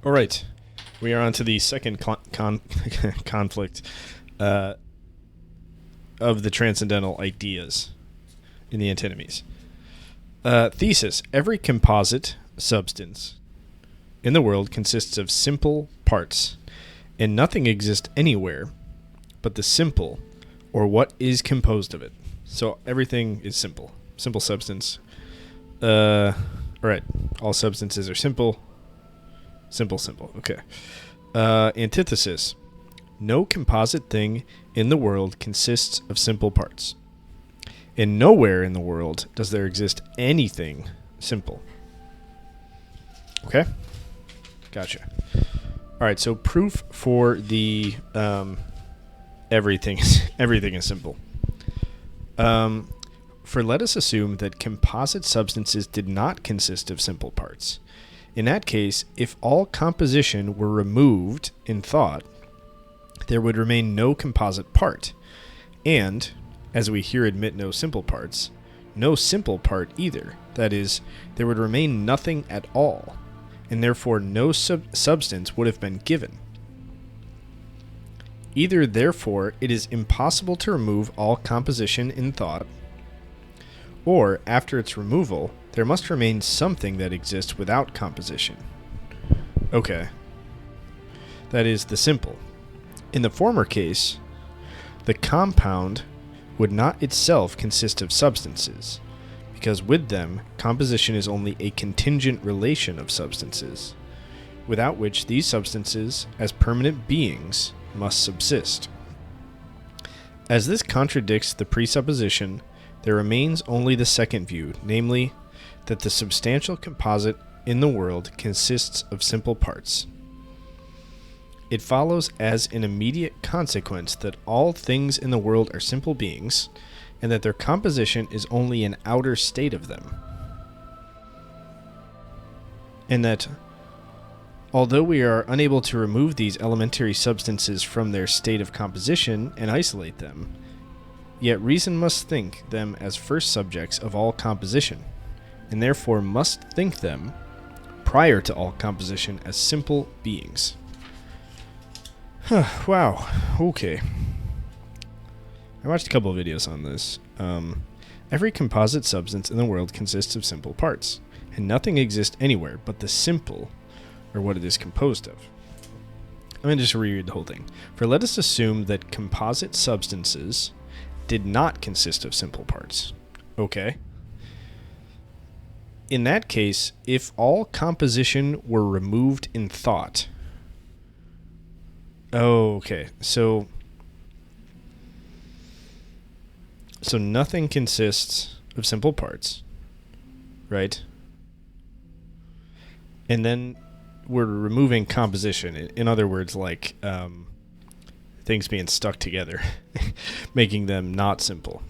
All right, we are on to the second conflict of the transcendental ideas in the antinomies. Thesis: every composite substance in the world consists of simple parts, and nothing exists anywhere but the simple, or what is composed of it. So everything is simple. Simple substance. All right, all substances are simple. Simple. Okay. Antithesis: no composite thing in the world consists of simple parts. And nowhere in the world does there exist anything simple. Okay? Gotcha. All right, so proof for the everything is simple. For let us assume that composite substances did not consist of simple parts. In that case, if all composition were removed in thought, there would remain no composite part, and, as we here admit no simple parts, no simple part either. That is, there would remain nothing at all, and therefore no substance would have been given. Either, therefore, it is impossible to remove all composition in thought, or, after its removal, there must remain something that exists without composition. Okay. That is the simple. In the former case, the compound would not itself consist of substances, because with them, composition is only a contingent relation of substances, without which these substances, as permanent beings, must subsist. As this contradicts the presupposition, there remains only the second view, namely, that the substantial composite in the world consists of simple parts. It follows as an immediate consequence that all things in the world are simple beings, and that their composition is only an outer state of them. And that, although we are unable to remove these elementary substances from their state of composition and isolate them, yet reason must think them as first subjects of all composition, and therefore must think them, prior to all composition, as simple beings. Wow. Okay. I watched a couple of videos on this. Every composite substance in the world consists of simple parts, and nothing exists anywhere but the simple, or what it is composed of. I'm going to just reread the whole thing. For let us assume that composite substances did not consist of simple parts. Okay. In that case, if all composition were removed in thought. Oh, okay. So nothing consists of simple parts, right? And then we're removing composition. In other words, like things being stuck together, making them not simple.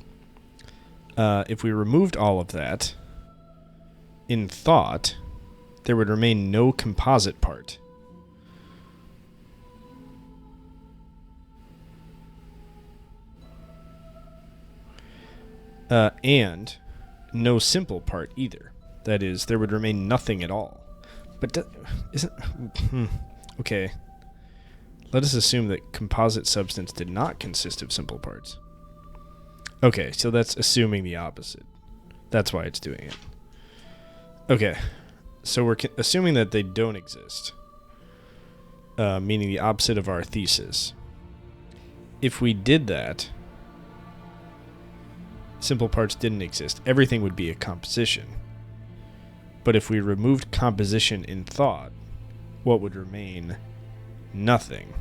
If we removed all of that, in thought, there would remain no composite part. And no simple part either. That is, there would remain nothing at all. But isn't... Okay. Let us assume that composite substance did not consist of simple parts. Okay, so that's assuming the opposite. That's why it's doing it. Okay, so we're assuming that they don't exist, meaning the opposite of our thesis. If we did that, simple parts didn't exist. Everything would be a composition. But if we removed composition in thought, what would remain? Nothing.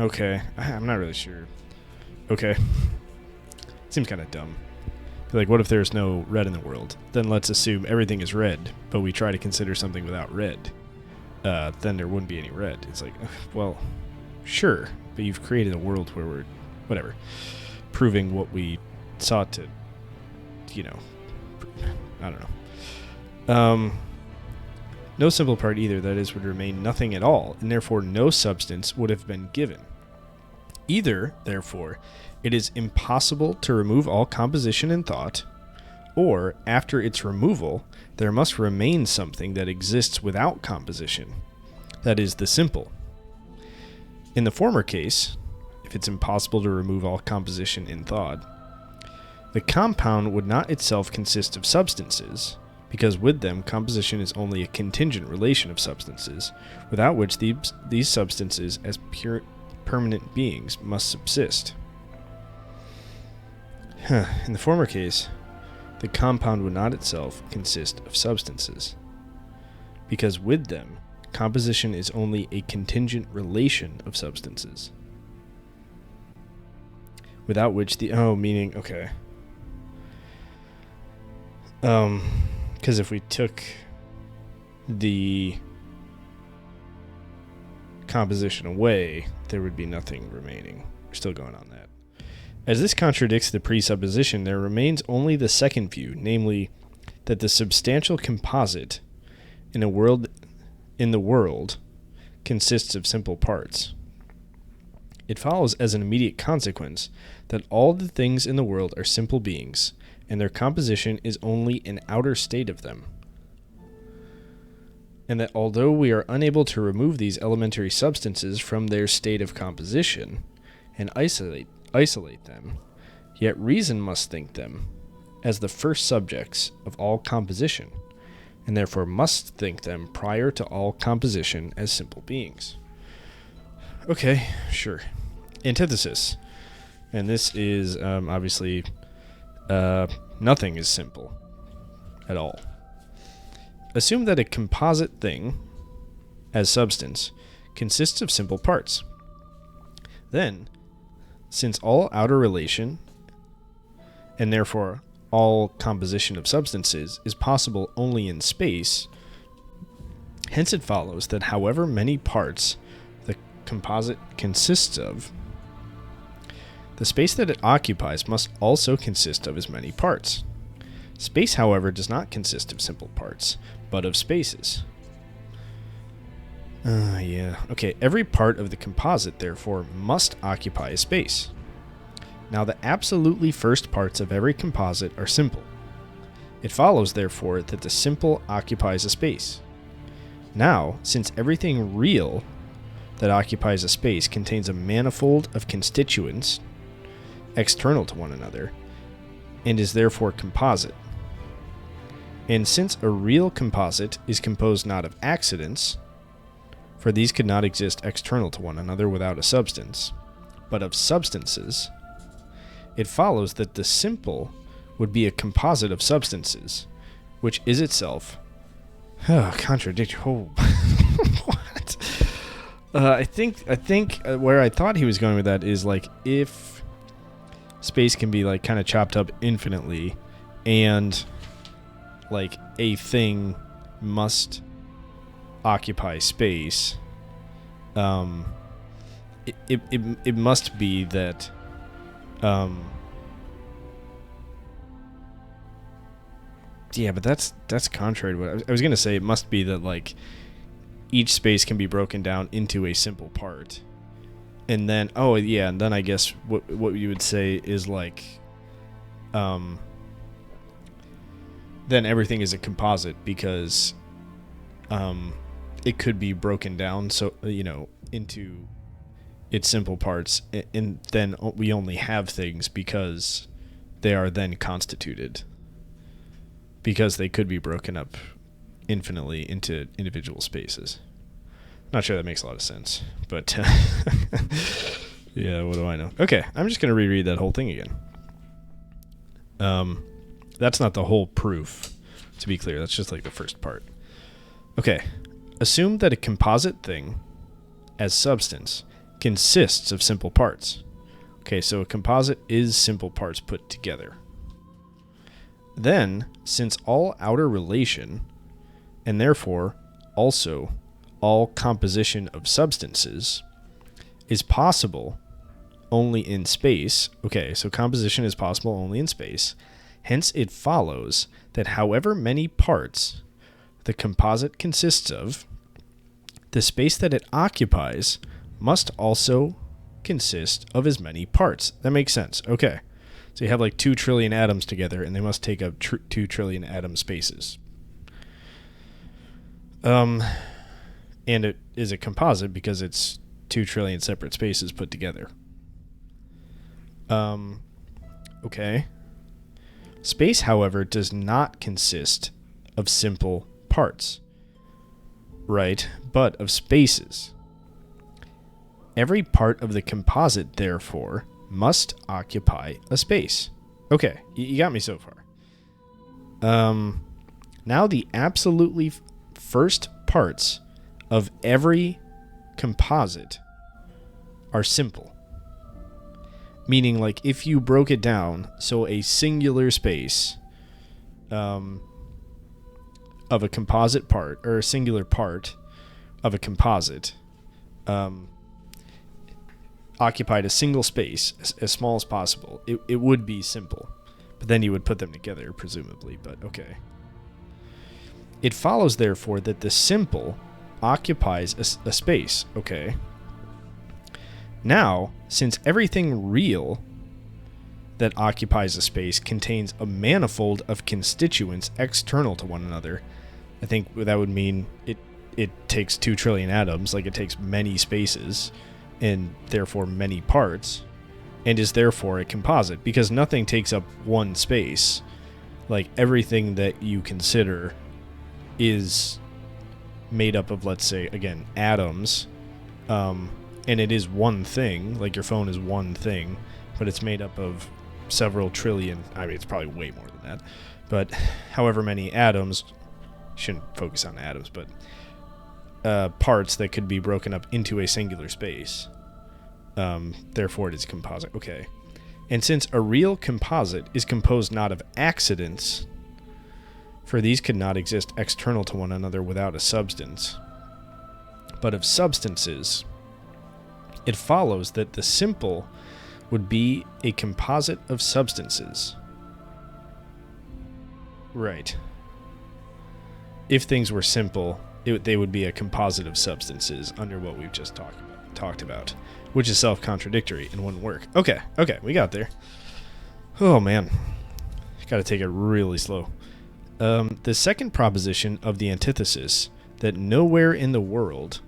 Okay, I'm not really sure. Okay. Seems kind of dumb. Like, what if there's no red in the world? Then let's assume everything is red, but we try to consider something without red. Then there wouldn't be any red. It's like, well, sure, but you've created a world where we're, whatever, proving what we sought to, I don't know. No simple part either, that is, would remain nothing at all, and therefore no substance would have been given. Either, therefore, it is impossible to remove all composition in thought, or, after its removal, there must remain something that exists without composition, that is, the simple. In the former case, if it's impossible to remove all composition in thought, the compound would not itself consist of substances, because with them composition is only a contingent relation of substances, without which these substances as pure permanent beings must subsist. In the former case, the compound would not itself consist of substances, because with them composition is only a contingent relation of substances, without which because if we took the composition away, there would be nothing remaining. We're still going on that. As this contradicts the presupposition, there remains only the second view, namely that the substantial composite in the world consists of simple parts. It follows as an immediate consequence that all the things in the world are simple beings, and their composition is only an outer state of them. And that although we are unable to remove these elementary substances from their state of composition and isolate them, yet reason must think them as the first subjects of all composition, and therefore must think them prior to all composition as simple beings. Okay, sure. Antithesis. And this is obviously nothing is simple at all. Assume that a composite thing, as substance, consists of simple parts. Then, since all outer relation, and therefore all composition of substances, is possible only in space, hence it follows that however many parts the composite consists of, the space that it occupies must also consist of as many parts. Space, however, does not consist of simple parts, but of spaces. Okay, every part of the composite, therefore, must occupy a space. Now, the absolutely first parts of every composite are simple. It follows, therefore, that the simple occupies a space. Now, since everything real that occupies a space contains a manifold of constituents external to one another, and is therefore composite, and since a real composite is composed not of accidents, for these could not exist external to one another without a substance, but of substances, it follows that the simple would be a composite of substances, which is itself contradictory. What? I think where I thought he was going with that is like if space can be like kind of chopped up infinitely, and like a thing must occupy space, it must be that but that's contrary to what I was gonna say. It must be that like each space can be broken down into a simple part, and then and then I guess what you would say is like then everything is a composite because it could be broken down into its simple parts, and then we only have things because they are then constituted, because they could be broken up infinitely into individual spaces. Not sure that makes a lot of sense, but yeah, what do I know? Okay, I'm just going to reread that whole thing again. That's not the whole proof, to be clear. That's just like the first part. Okay, assume that a composite thing, as substance, consists of simple parts. Okay, so a composite is simple parts put together. Then, since all outer relation, and therefore also all composition of substances, is possible only in space. Okay, so composition is possible only in space. Hence, it follows that however many parts the composite consists of, the space that it occupies must also consist of as many parts. That makes sense. Okay. So you have like 2 trillion atoms together, and they must take up 2 trillion atom spaces. And it is a composite because it's 2 trillion separate spaces put together. Okay. Space, however, does not consist of simple parts, right? But of spaces. Every part of the composite, therefore, must occupy a space. Okay, you got me so far. Now the absolutely first parts of every composite are simple. Meaning, like, if you broke it down, so a singular space of a composite part, or a singular part of a composite, occupied a single space, as small as possible, it would be simple. But then you would put them together, presumably, but okay. It follows, therefore, that the simple occupies a space, okay. Now, since everything real that occupies a space contains a manifold of constituents external to one another, I think that would mean it takes 2 trillion atoms, like it takes many spaces, and therefore many parts, and is therefore a composite, because nothing takes up one space. Like, everything that you consider is made up of, let's say, again, atoms, and it is one thing, like your phone is one thing, but it's made up of several trillion, I mean, it's probably way more than that, but however many atoms, shouldn't focus on atoms, but parts that could be broken up into a singular space. Therefore, it is a composite. Okay. And since a real composite is composed not of accidents, for these could not exist external to one another without a substance, but of substances, it follows that the simple would be a composite of substances. Right. If things were simple, they would be a composite of substances under what we've just talked about, which is self-contradictory and wouldn't work. Okay, we got there. Oh, man. Got to take it really slow. The second proposition of the antithesis, that nowhere in the world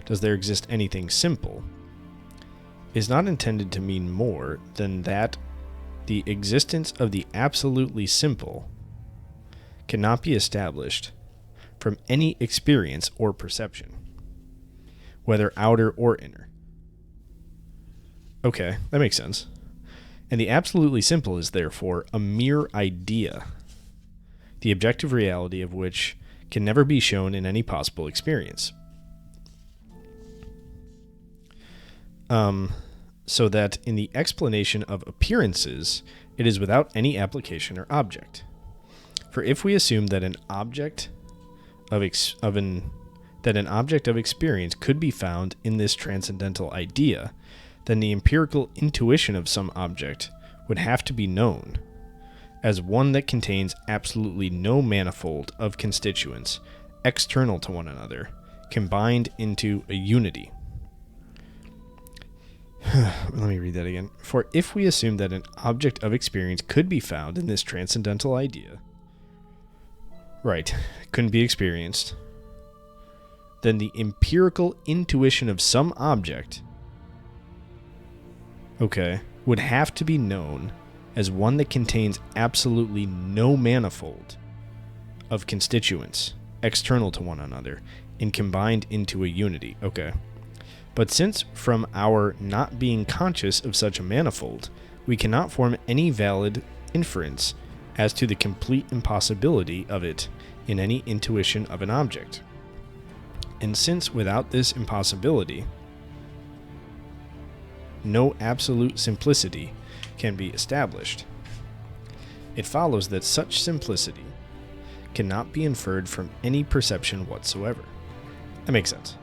does there exist anything simple, is not intended to mean more than that the existence of the absolutely simple cannot be established from any experience or perception, whether outer or inner. Okay, that makes sense. And the absolutely simple is therefore a mere idea, the objective reality of which can never be shown in any possible experience. So that in the explanation of appearances, it is without any application or object. For if we assume that an object of experience could be found in this transcendental idea, then the empirical intuition of some object would have to be known as one that contains absolutely no manifold of constituents external to one another, combined into a unity. Let me read that again. For if we assume that an object of experience could be found in this transcendental idea, right, couldn't be experienced, then the empirical intuition of some object, okay, would have to be known as one that contains absolutely no manifold of constituents external to one another and combined into a unity. Okay. But since from our not being conscious of such a manifold, we cannot form any valid inference as to the complete impossibility of it in any intuition of an object. And since without this impossibility, no absolute simplicity can be established, it follows that such simplicity cannot be inferred from any perception whatsoever. That makes sense.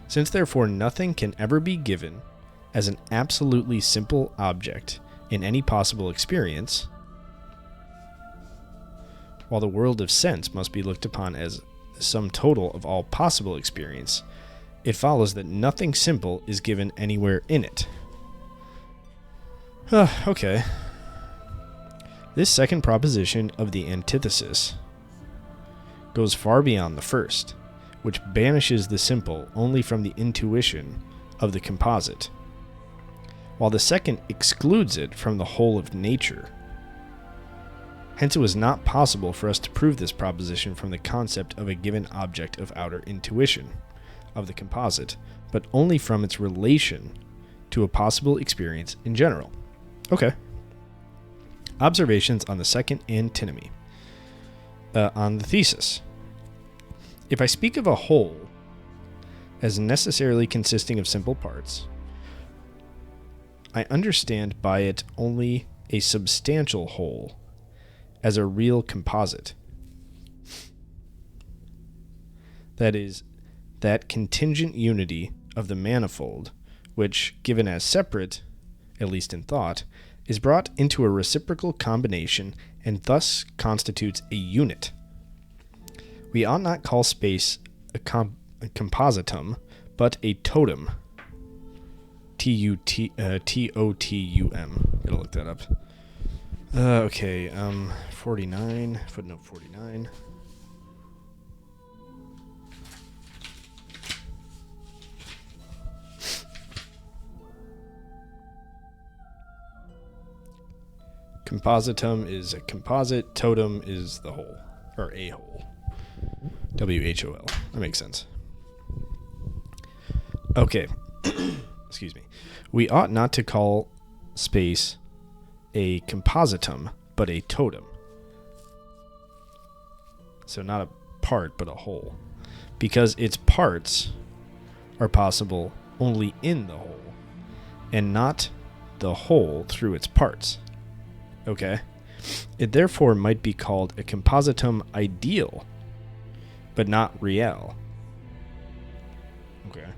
Since therefore nothing can ever be given as an absolutely simple object in any possible experience, while the world of sense must be looked upon as the sum total of all possible experience, it follows that nothing simple is given anywhere in it. Okay. This second proposition of the antithesis goes far beyond the first, which banishes the simple only from the intuition of the composite, while the second excludes it from the whole of nature. Hence, it was not possible for us to prove this proposition from the concept of a given object of outer intuition of the composite, but only from its relation to a possible experience in general. Okay. Observations on the second antinomy. On the thesis. If I speak of a whole as necessarily consisting of simple parts, I understand by it only a substantial whole as a real composite. That is, that contingent unity of the manifold, which, given as separate, at least in thought, is brought into a reciprocal combination and thus constitutes a unit. We ought not call space a compositum, but a totem. T-O-T-U-M. Gotta look that up. Okay, 49, footnote 49. Compositum is a composite, totem is the whole, or a whole. W-H-O-L. That makes sense. Okay. Excuse me. We ought not to call space a compositum, but a totem. So not a part, but a whole. Because its parts are possible only in the whole, and not the whole through its parts. Okay? It therefore might be called a compositum ideal, but not real. Okay.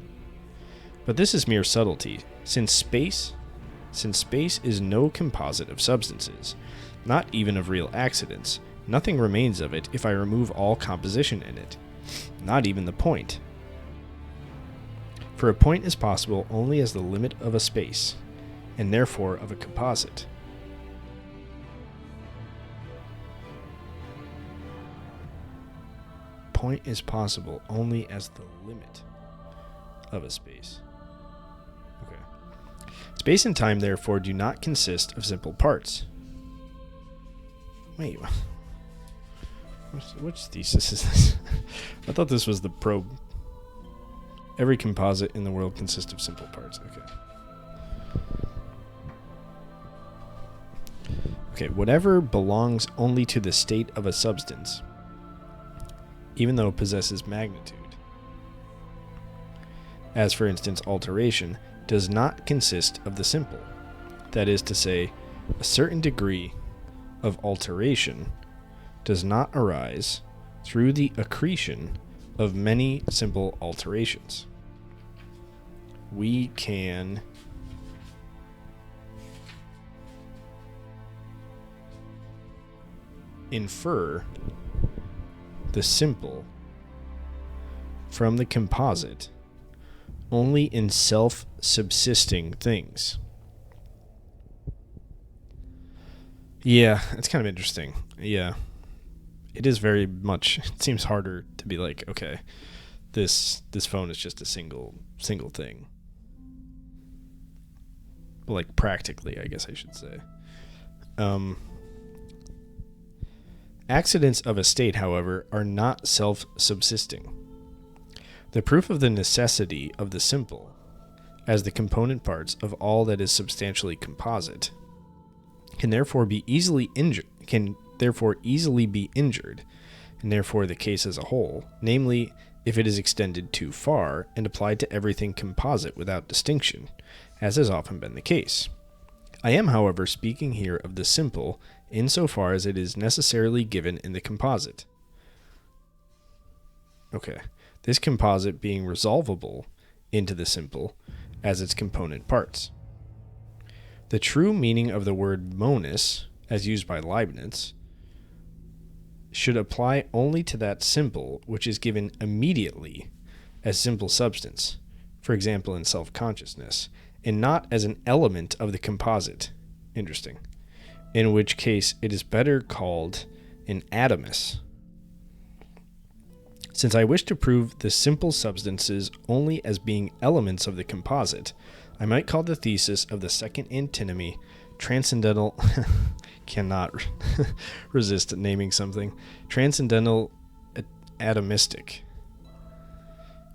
But this is mere subtlety, since space is no composite of substances, not even of real accidents. Nothing remains of it if I remove all composition in it, not even the point. For a point is possible only as the limit of a space, and therefore of a composite. Point is possible only as the limit of a space. Okay. Space and time, therefore, do not consist of simple parts. Wait. Which thesis is this? I thought this was the probe. Every composite in the world consists of simple parts. Okay. Okay, whatever belongs only to the state of a substance, even though it possesses magnitude, as for instance alteration, does not consist of the simple. That is to say, a certain degree of alteration does not arise through the accretion of many simple alterations. We can infer the simple from the composite only in self-subsisting things. Yeah, it's kind of interesting. Yeah. It is very much, it seems harder to be like, okay, this phone is just a single thing. Like practically, I guess I should say. Accidents of a state, however, are not self-subsisting. The proof of the necessity of the simple, as the component parts of all that is substantially composite, can therefore easily be injured, and therefore the case as a whole, namely, if it is extended too far and applied to everything composite without distinction, as has often been the case. I am, however, speaking here of the simple insofar as it is necessarily given in the composite. Okay, this composite being resolvable into the simple as its component parts. The true meaning of the word monus, as used by Leibniz, should apply only to that simple which is given immediately as simple substance, for example in self-consciousness, and not as an element of the composite. Interesting. In which case it is better called an atomus. Since I wish to prove the simple substances only as being elements of the composite, I might call the thesis of the second antinomy transcendental cannot resist naming something transcendental atomistic.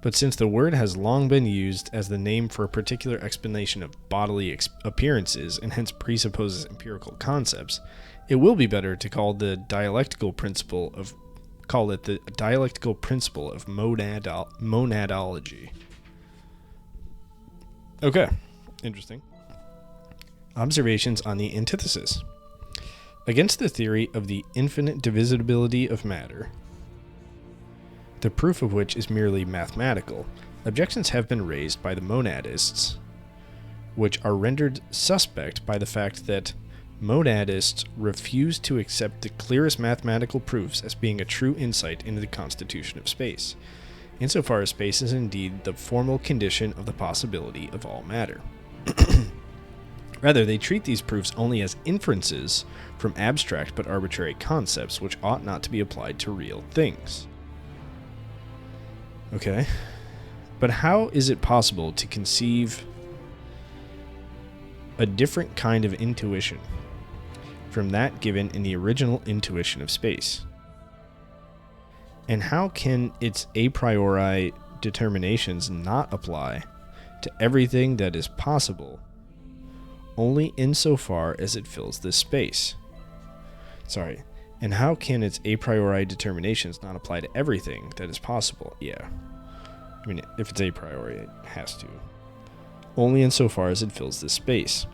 But since the word has long been used as the name for a particular explanation of bodily appearances and hence presupposes empirical concepts, it will be better to call it the dialectical principle of monadology. Okay, interesting. Observations on the antithesis. Against the theory of the infinite divisibility of matter, the proof of which is merely mathematical, objections have been raised by the monadists, which are rendered suspect by the fact that monadists refuse to accept the clearest mathematical proofs as being a true insight into the constitution of space, insofar as space is indeed the formal condition of the possibility of all matter. Rather, they treat these proofs only as inferences from abstract but arbitrary concepts which ought not to be applied to real things. Okay, but how is it possible to conceive a different kind of intuition from that given in the original intuition of space? And how can its a priori determinations not apply to everything that is possible only insofar as it fills this space? And how can its a priori determinations not apply to everything that is possible? Yeah. I mean, if it's a priori, it has to. Only insofar as it fills this space.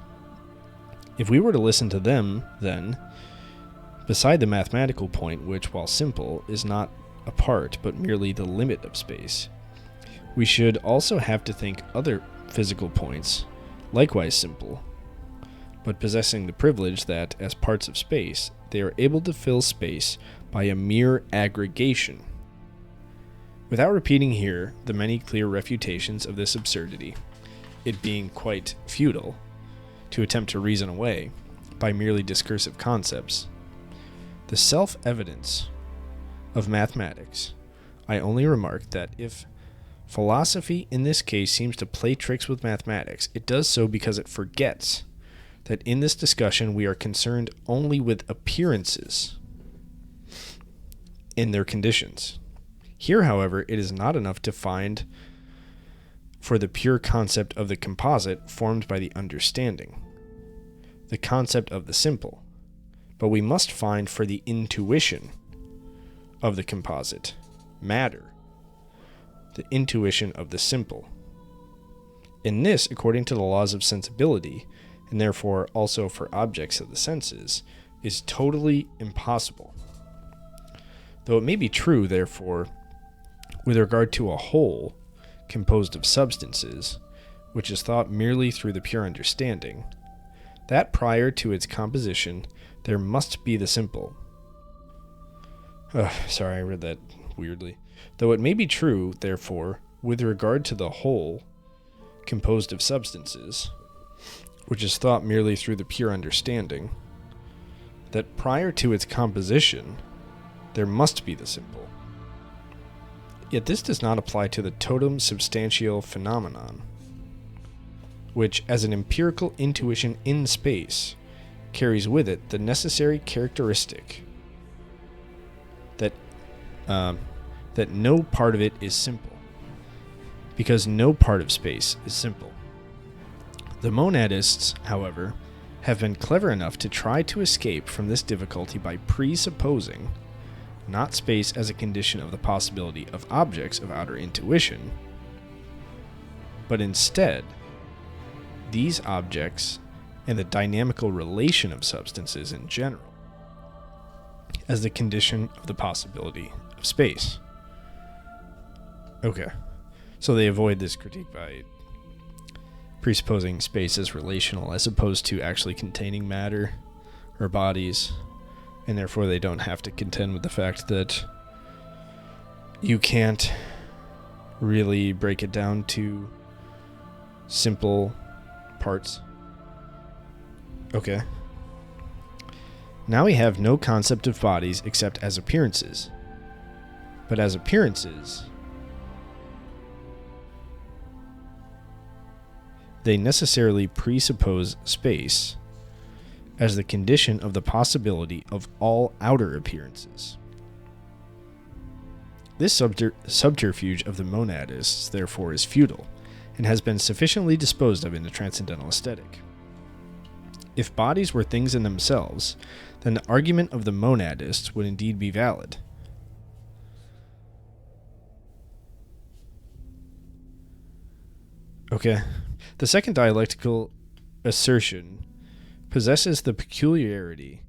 If we were to listen to them, then, beside the mathematical point, which, while simple, is not a part but merely the limit of space, we should also have to think other physical points, likewise simple, but possessing the privilege that, as parts of space, they are able to fill space by a mere aggregation. Without repeating here the many clear refutations of this absurdity, it being quite futile to attempt to reason away, by merely discursive concepts, the self-evidence of mathematics, I only remark that if philosophy in this case seems to play tricks with mathematics, it does so because it forgets that in this discussion we are concerned only with appearances in their conditions. Here, however, it is not enough to find for the pure concept of the composite formed by the understanding, the concept of the simple, but we must find for the intuition of the composite, matter, the intuition of the simple. In this, according to the laws of sensibility, and therefore also for objects of the senses, is totally impossible. Though it may be true, therefore, with regard to a whole composed of substances, which is thought merely through the pure understanding, that prior to its composition there must be the simple. Sorry, I read that weirdly. Though it may be true, therefore, with regard to the whole composed of substances, which is thought merely through the pure understanding, that prior to its composition there must be the simple. Yet this does not apply to the totum substantial phenomenon, which, as an empirical intuition in space, carries with it the necessary characteristic that no part of it is simple, because no part of space is simple. The monadists, however, have been clever enough to try to escape from this difficulty by presupposing not space as a condition of the possibility of objects of outer intuition, but instead these objects and the dynamical relation of substances in general as the condition of the possibility of space. Okay, so they avoid this critique by presupposing space as relational as opposed to actually containing matter or bodies, and therefore they don't have to contend with the fact that you can't really break it down to simple parts. Okay. Now we have no concept of bodies except as appearances. But as appearances, they necessarily presuppose space as the condition of the possibility of all outer appearances. This subterfuge of the monadists, therefore, is futile, and has been sufficiently disposed of in the transcendental aesthetic. If bodies were things in themselves, then the argument of the monadists would indeed be valid. Okay. The second dialectical assertion possesses the peculiarity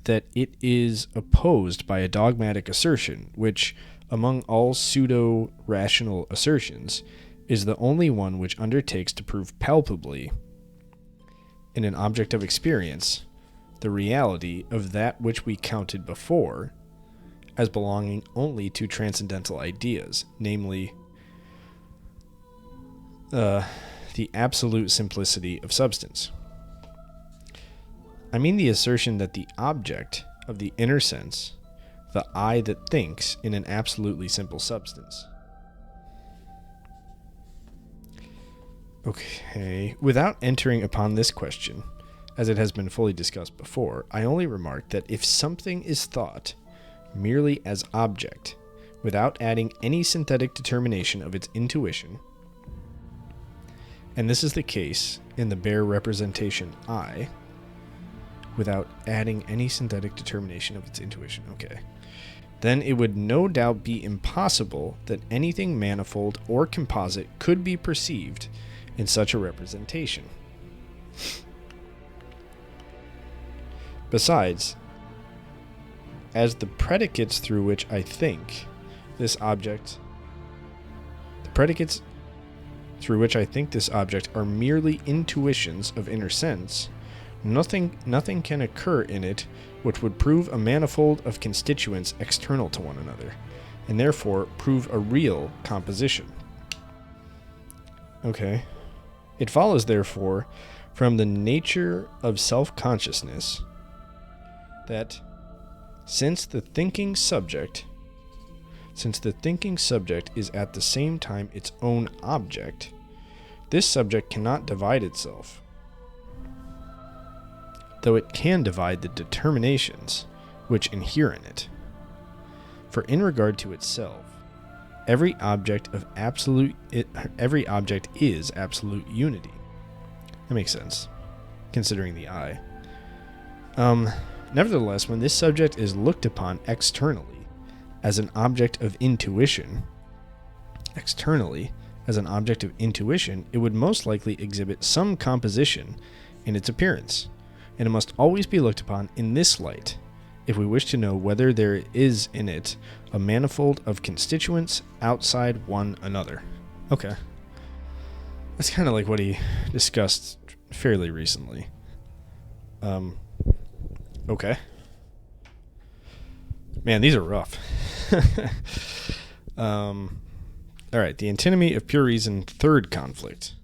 that it is opposed by a dogmatic assertion, which, among all pseudo-rational assertions, is the only one which undertakes to prove palpably, in an object of experience, the reality of that which we counted before as belonging only to transcendental ideas, namely, the absolute simplicity of substance. I mean the assertion that the object of the inner sense, the I that thinks in an absolutely simple substance. Okay, without entering upon this question, as it has been fully discussed before, I only remark that if something is thought merely as object, without adding any synthetic determination of its intuition, and this is the case in the bare representation I, without adding any synthetic determination of its intuition, okay, then it would no doubt be impossible that anything manifold or composite could be perceived in such a representation. Besides, as the predicates through which I think this object, are merely intuitions of inner sense, nothing can occur in it which would prove a manifold of constituents external to one another, and therefore prove a real composition. Okay. It follows, therefore, from the nature of self-consciousness that since the thinking subject is at the same time its own object, this subject cannot divide itself, though it can divide the determinations which inhere in it. For in regard to itself, every object is absolute unity. That makes sense, considering the I. Nevertheless, when this subject is looked upon externally as an object of intuition, it would most likely exhibit some composition in its appearance, and it must always be looked upon in this light, if we wish to know whether there is in it a manifold of constituents outside one another. Okay. That's kind of like what he discussed fairly recently. Okay. Man, these are rough. All right, the antinomy of pure reason, third conflict.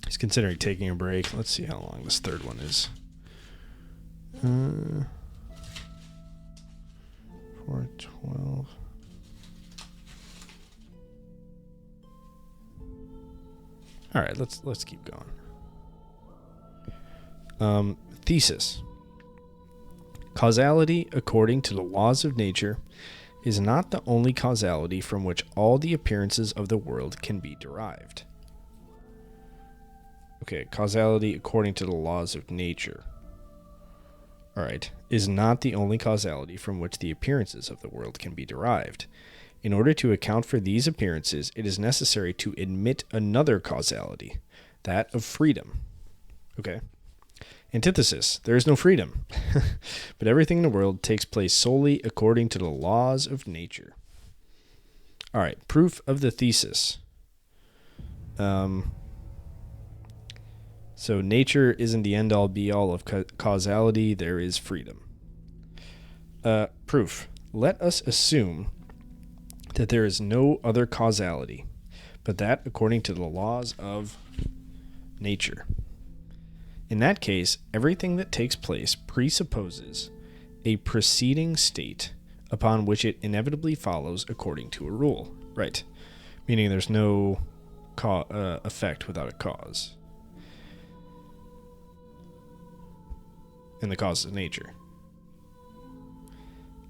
He's considering taking a break. Let's see how long this third one is. 4:12. All right, let's keep going. Thesis. Causality, according to the laws of nature, is not the only causality from which all the appearances of the world can be derived. Okay, causality according to the laws of nature. All right, is not the only causality from which the appearances of the world can be derived. In order to account for these appearances, it is necessary to admit another causality, that of freedom. Okay. Antithesis, there is no freedom, but everything in the world takes place solely according to the laws of nature. All right, proof of the thesis. So nature isn't the end-all be-all of causality, there is freedom. Proof. Let us assume that there is no other causality, but that according to the laws of nature. In that case, everything that takes place presupposes a preceding state upon which it inevitably follows according to a rule. Right. Meaning there's no effect without a cause. In the causes of nature.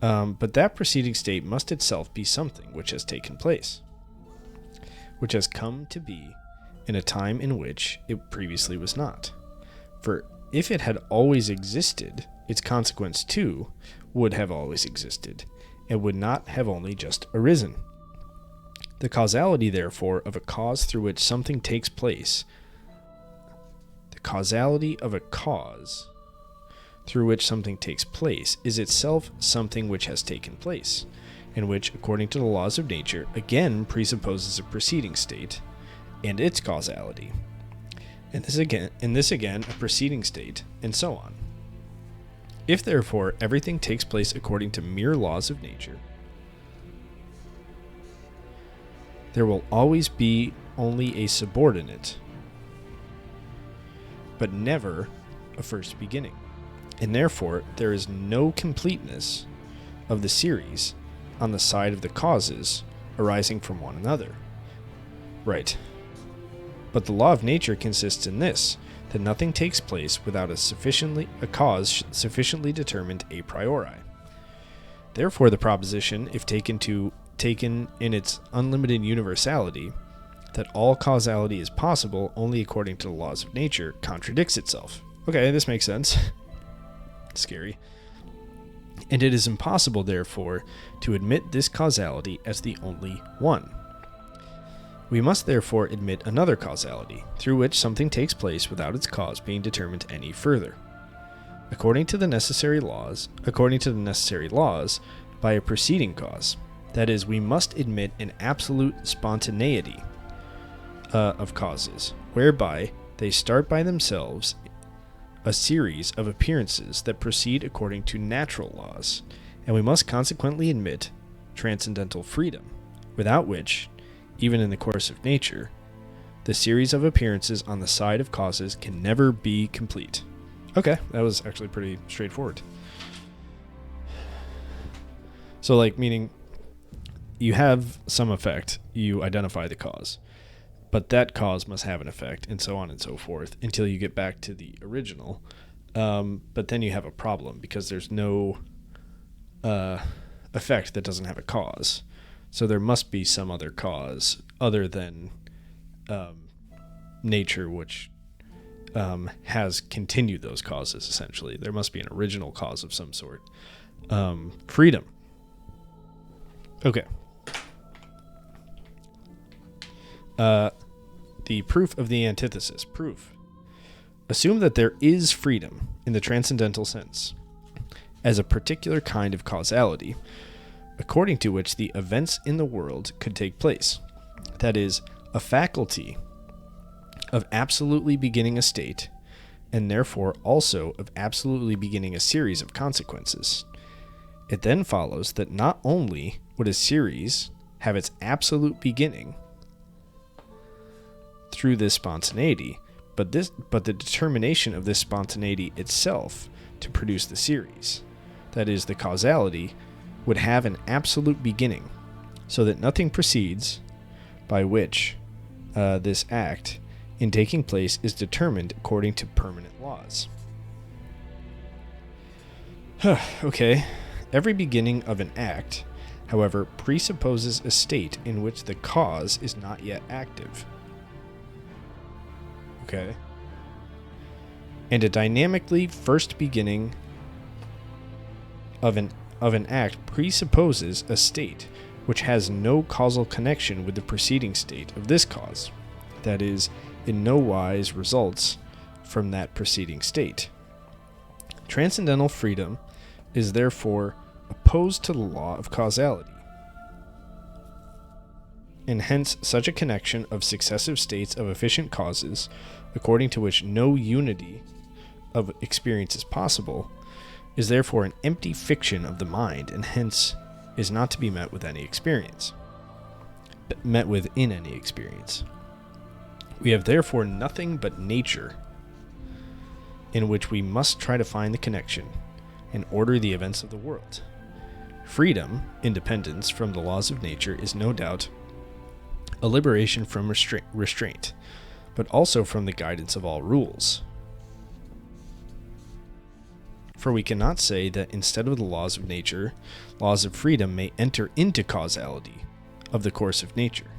But that preceding state must itself be something which has taken place, which has come to be in a time in which it previously was not. For if it had always existed, its consequence too would have always existed, and would not have only just arisen. The causality, therefore, of a cause through which something takes place, the causality of a cause through which something takes place is itself something which has taken place, and which, according to the laws of nature, again presupposes a preceding state and its causality, and this again a preceding state, and so on. If therefore everything takes place according to mere laws of nature, there will always be only a subordinate, but never a first beginning, and therefore there is no completeness of the series on the side of the causes arising from one another. Right. But the law of nature consists in this, that nothing takes place without a cause sufficiently determined a priori. Therefore the proposition, if taken in its unlimited universality, that all causality is possible only according to the laws of nature, contradicts itself. Okay, this makes sense. Scary. And it is impossible, therefore, to admit this causality as the only one. We must therefore admit another causality, through which something takes place without its cause being determined any further. According to the necessary laws, by a preceding cause. That is, we must admit an absolute spontaneity of causes, whereby they start by themselves a series of appearances that proceed according to natural laws, and we must consequently admit transcendental freedom, without which, even in the course of nature, the series of appearances on the side of causes can never be complete. Okay, that was actually pretty straightforward. So, meaning you have some effect, you identify the cause, but that cause must have an effect, and so on and so forth, until you get back to the original. But then you have a problem, because there's no effect that doesn't have a cause. So there must be some other cause other than nature, which has continued those causes, essentially. There must be an original cause of some sort. Freedom. Okay. The proof of the antithesis. Proof. Assume that there is freedom in the transcendental sense, as a particular kind of causality, according to which the events in the world could take place. That is, a faculty of absolutely beginning a state, and therefore also of absolutely beginning a series of consequences. It then follows that not only would a series have its absolute beginning through this spontaneity, but the determination of this spontaneity itself to produce the series, that is, the causality, would have an absolute beginning, so that nothing proceeds by which this act in taking place is determined according to permanent laws. Okay. Every beginning of an act, however, presupposes a state in which the cause is not yet active. Okay. And a dynamically first beginning of an act presupposes a state which has no causal connection with the preceding state of this cause, that is, in no wise results from that preceding state. Transcendental freedom is therefore opposed to the law of causality, and hence such a connection of successive states of efficient causes, according to which no unity of experience is possible, is therefore an empty fiction of the mind, and hence is not to be met with any experience. Met with in any experience. We have therefore nothing but nature, in which we must try to find the connection and order the events of the world. Freedom, independence from the laws of nature, is no doubt a liberation from restraint, but also from the guidance of all rules. For we cannot say that instead of the laws of nature, laws of freedom may enter into causality of the course of nature,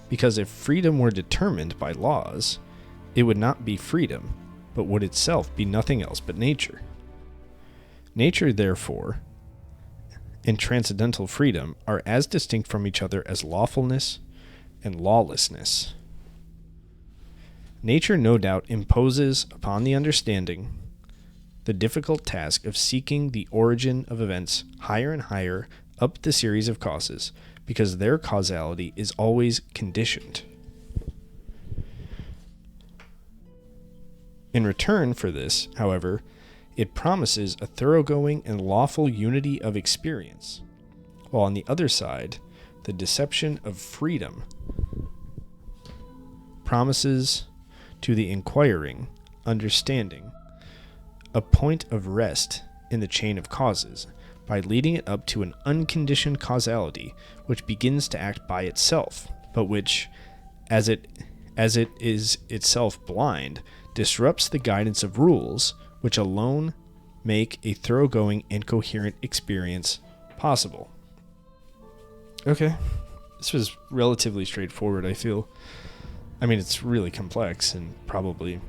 because if freedom were determined by laws, it would not be freedom, but would itself be nothing else but nature. Nature, therefore, and transcendental freedom are as distinct from each other as lawfulness and lawlessness. Nature no doubt imposes upon the understanding the difficult task of seeking the origin of events higher and higher up the series of causes, because their causality is always conditioned. In return for this, however, it promises a thoroughgoing and lawful unity of experience, while on the other side, the deception of freedom promises to the inquiring understanding a point of rest in the chain of causes, by leading it up to an unconditioned causality which begins to act by itself, but which, as it is itself blind, disrupts the guidance of rules which alone make a thoroughgoing and coherent experience possible. Okay, this was relatively straightforward, I feel. I mean, it's really complex and probably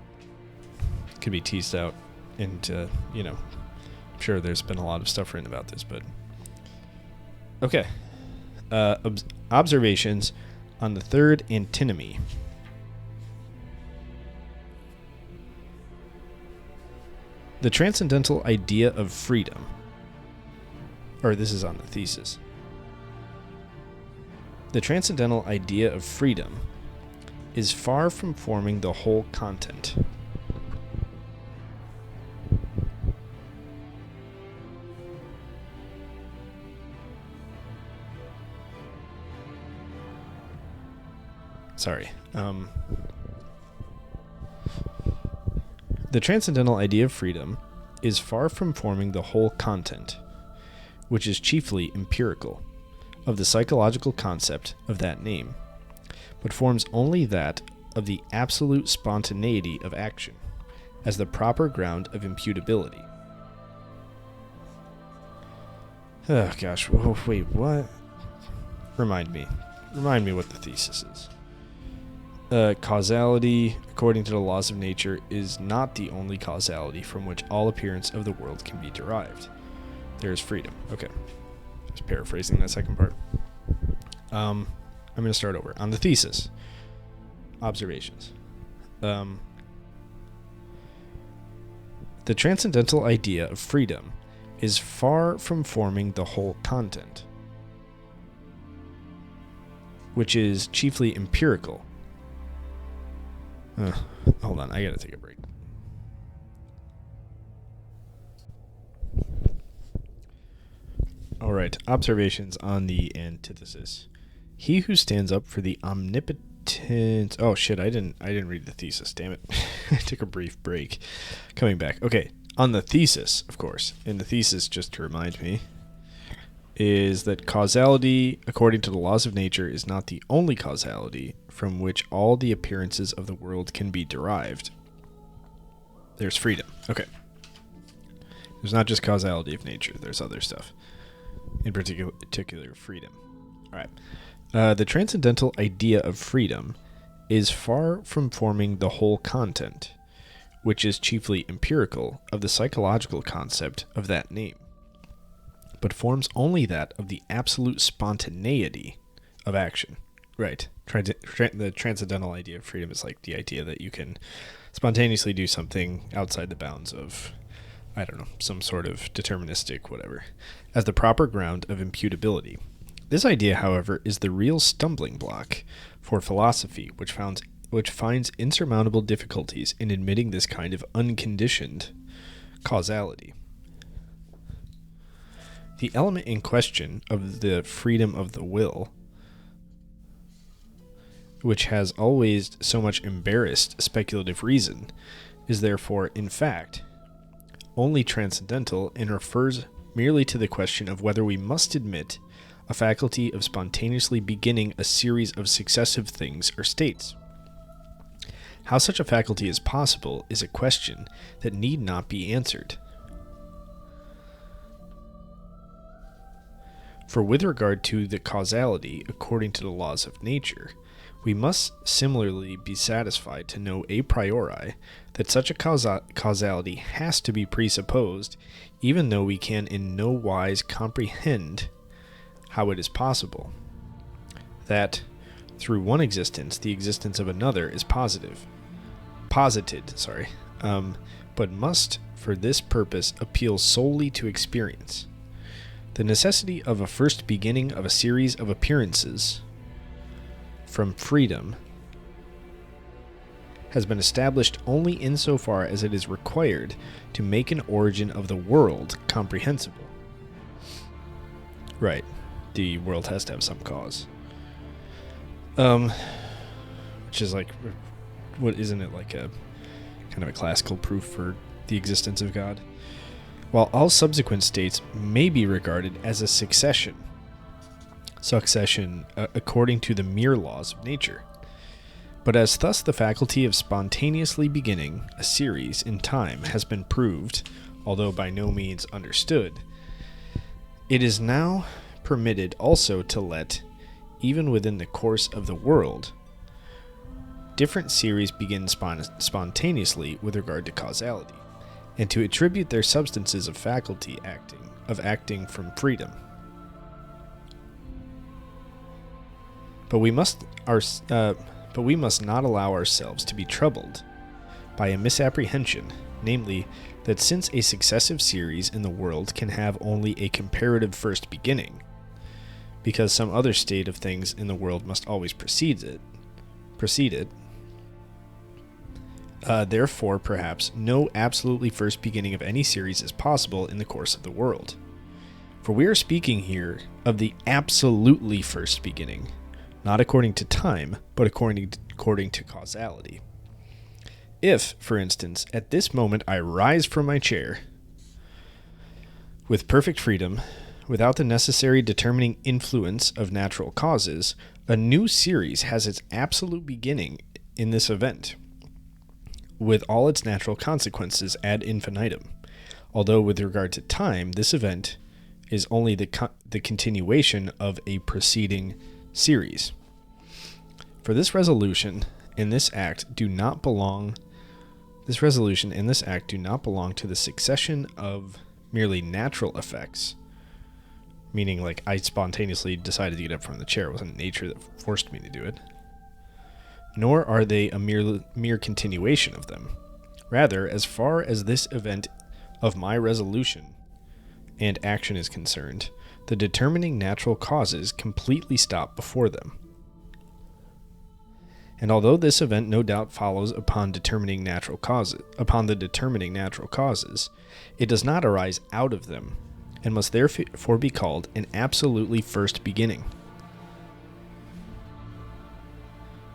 could be teased out, and, I'm sure there's been a lot of stuff written about this, but... Okay. Observations on the third antinomy. The transcendental idea of freedom. Or this is on the thesis. The transcendental idea of freedom is far from forming the whole content. The transcendental idea of freedom is far from forming the whole content, which is chiefly empirical, of the psychological concept of that name, but forms only that of the absolute spontaneity of action, as the proper ground of imputability. Oh gosh, wait, what? Remind me what the thesis is. Causality, according to the laws of nature, is not the only causality from which all appearance of the world can be derived. There is freedom. Okay. Just paraphrasing that second part. I'm going to start over. On the thesis. Observations. The transcendental idea of freedom is far from forming the whole content, which is chiefly empirical. Hold on, I gotta take a break. Alright, observations on the antithesis. He who stands up for the omnipotent... Oh shit, I didn't read the thesis, damn it. I took a brief break. Coming back. Okay, on the thesis, of course. And the thesis, just to remind me, is that causality, according to the laws of nature, is not the only causality from which all the appearances of the world can be derived. There's freedom. Okay. There's not just causality of nature. There's other stuff. In particular, freedom. All right. The transcendental idea of freedom is far from forming the whole content, which is chiefly empirical, of the psychological concept of that name, but forms only that of the absolute spontaneity of action. Right. The transcendental idea of freedom is like the idea that you can spontaneously do something outside the bounds of, I don't know, some sort of deterministic whatever, as the proper ground of imputability. This idea, however, is the real stumbling block for philosophy, which finds insurmountable difficulties in admitting this kind of unconditioned causality. The element in question of the freedom of the will, which has always so much embarrassed speculative reason, is therefore, in fact, only transcendental and refers merely to the question of whether we must admit a faculty of spontaneously beginning a series of successive things or states. How such a faculty is possible is a question that need not be answered. For with regard to the causality according to the laws of nature, we must similarly be satisfied to know a priori that such a causality has to be presupposed, even though we can in no wise comprehend how it is possible. That, through one existence, the existence of another is posited, but must, for this purpose, appeal solely to experience. The necessity of a first beginning of a series of appearances from freedom has been established only insofar as it is required to make an origin of the world comprehensible. Right. The world has to have some cause. Which is like, what, isn't it like a kind of a classical proof for the existence of God? While all subsequent states may be regarded as a succession according to the mere laws of nature. But as thus the faculty of spontaneously beginning a series in time has been proved, although by no means understood, it is now permitted also to let, even within the course of the world, different series begin spontaneously with regard to causality, and to attribute their substances of faculty acting from freedom. But we must not allow ourselves to be troubled by a misapprehension, namely, that since a successive series in the world can have only a comparative first beginning, because some other state of things in the world must always precede it, therefore, perhaps, no absolutely first beginning of any series is possible in the course of the world. For we are speaking here of the absolutely first beginning, not according to time, but according to causality. If, for instance, at this moment I rise from my chair with perfect freedom, without the necessary determining influence of natural causes, a new series has its absolute beginning in this event, with all its natural consequences ad infinitum, although with regard to time, this event is only the continuation of a preceding series. For this resolution in this act do not belong to the succession of merely natural effects, meaning like I spontaneously decided to get up from the chair. It wasn't nature that forced me to do it. Nor are they a mere continuation of them. Rather, as far as this event of my resolution and action is concerned, the determining natural causes completely stop before them. And although this event no doubt follows upon the determining natural causes, it does not arise out of them, and must therefore be called an absolutely first beginning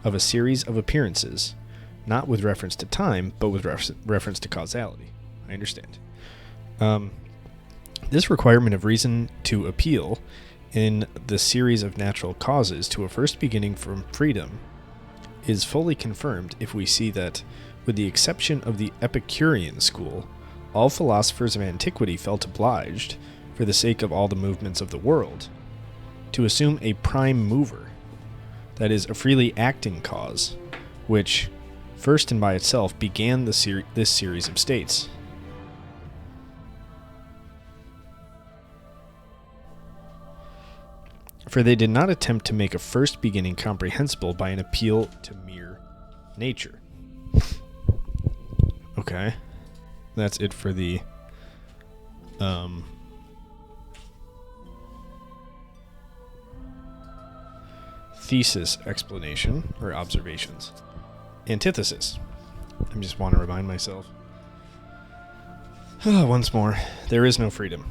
of a series of appearances, not with reference to time, but with reference to causality. I understand. This requirement of reason to appeal in the series of natural causes to a first beginning from freedom is fully confirmed if we see that, with the exception of the Epicurean school, all philosophers of antiquity felt obliged, for the sake of all the movements of the world, to assume a prime mover, that is, a freely acting cause, which, first and by itself, began this series of states. For they did not attempt to make a first beginning comprehensible by an appeal to mere nature. Okay. That's it for the thesis explanation, or observations. Antithesis. I just want to remind myself. Once more, there is no freedom.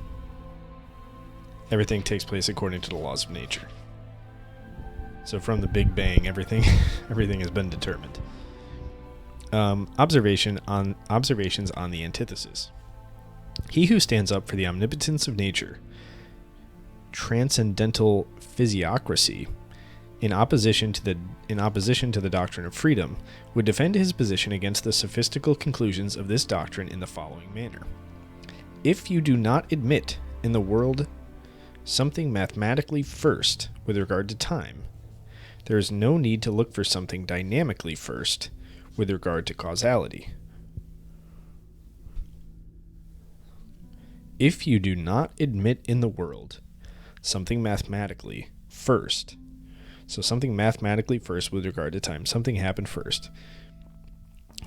Everything takes place according to the laws of nature. So from the Big Bang, everything has been determined. Observations on the antithesis. He who stands up for the omnipotence of nature, transcendental physiocracy, in opposition to the doctrine of freedom, would defend his position against the sophistical conclusions of this doctrine in the following manner. If you do not admit in the world something mathematically first with regard to time, there is no need to look for something dynamically first with regard to causality. If you do not admit in the world something mathematically first, so something mathematically first with regard to time, something happened first,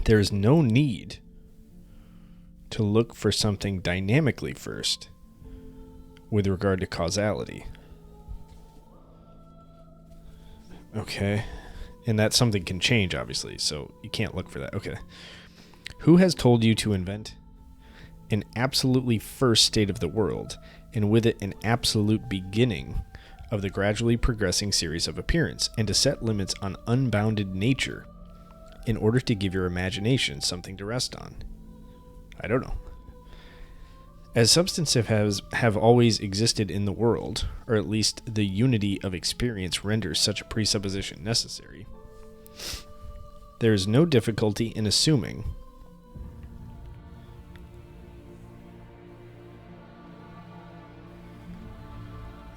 there is no need to look for something dynamically first with regard to causality. Okay. And that something can change, obviously, so you can't look for that. Okay. Who has told you to invent an absolutely first state of the world, and with it an absolute beginning of the gradually progressing series of appearance, and to set limits on unbounded nature in order to give your imagination something to rest on? I don't know. As substances have always existed in the world, or at least the unity of experience renders such a presupposition necessary, there is no difficulty in assuming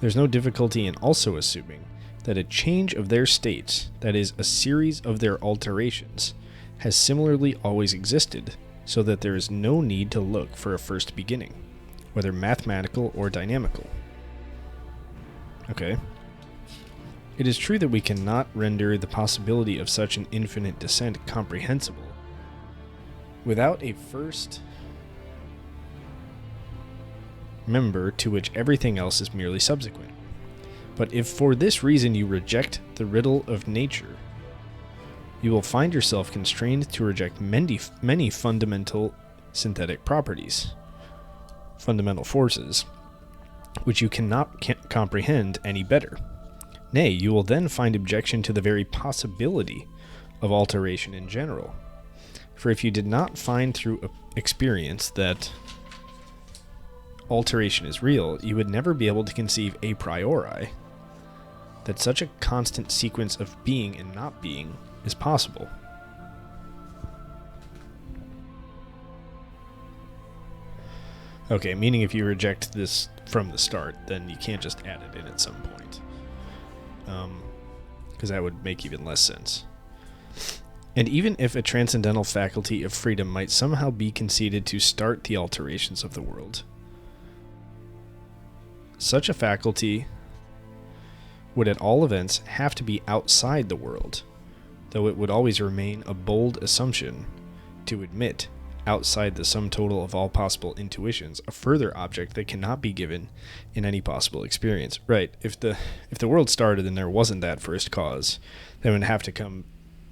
There's no difficulty in also assuming that a change of their states, that is, a series of their alterations, has similarly always existed, so that there is no need to look for a first beginning, whether mathematical or dynamical. Okay. It is true that we cannot render the possibility of such an infinite descent comprehensible without a first member to which everything else is merely subsequent. But if for this reason you reject the riddle of nature, you will find yourself constrained to reject many fundamental synthetic properties, fundamental forces, which you cannot comprehend any better. Nay, you will then find objection to the very possibility of alteration in general. For if you did not find through experience that alteration is real, you would never be able to conceive a priori that such a constant sequence of being and not being is possible. Okay, meaning if you reject this from the start, then you can't just add it in at some point. Because that would make even less sense. And even if a transcendental faculty of freedom might somehow be conceded to start the alterations of the world, such a faculty would at all events have to be outside the world, though it would always remain a bold assumption to admit, outside the sum total of all possible intuitions, a further object that cannot be given in any possible experience. Right, if the world started and there wasn't that first cause, then it would have to come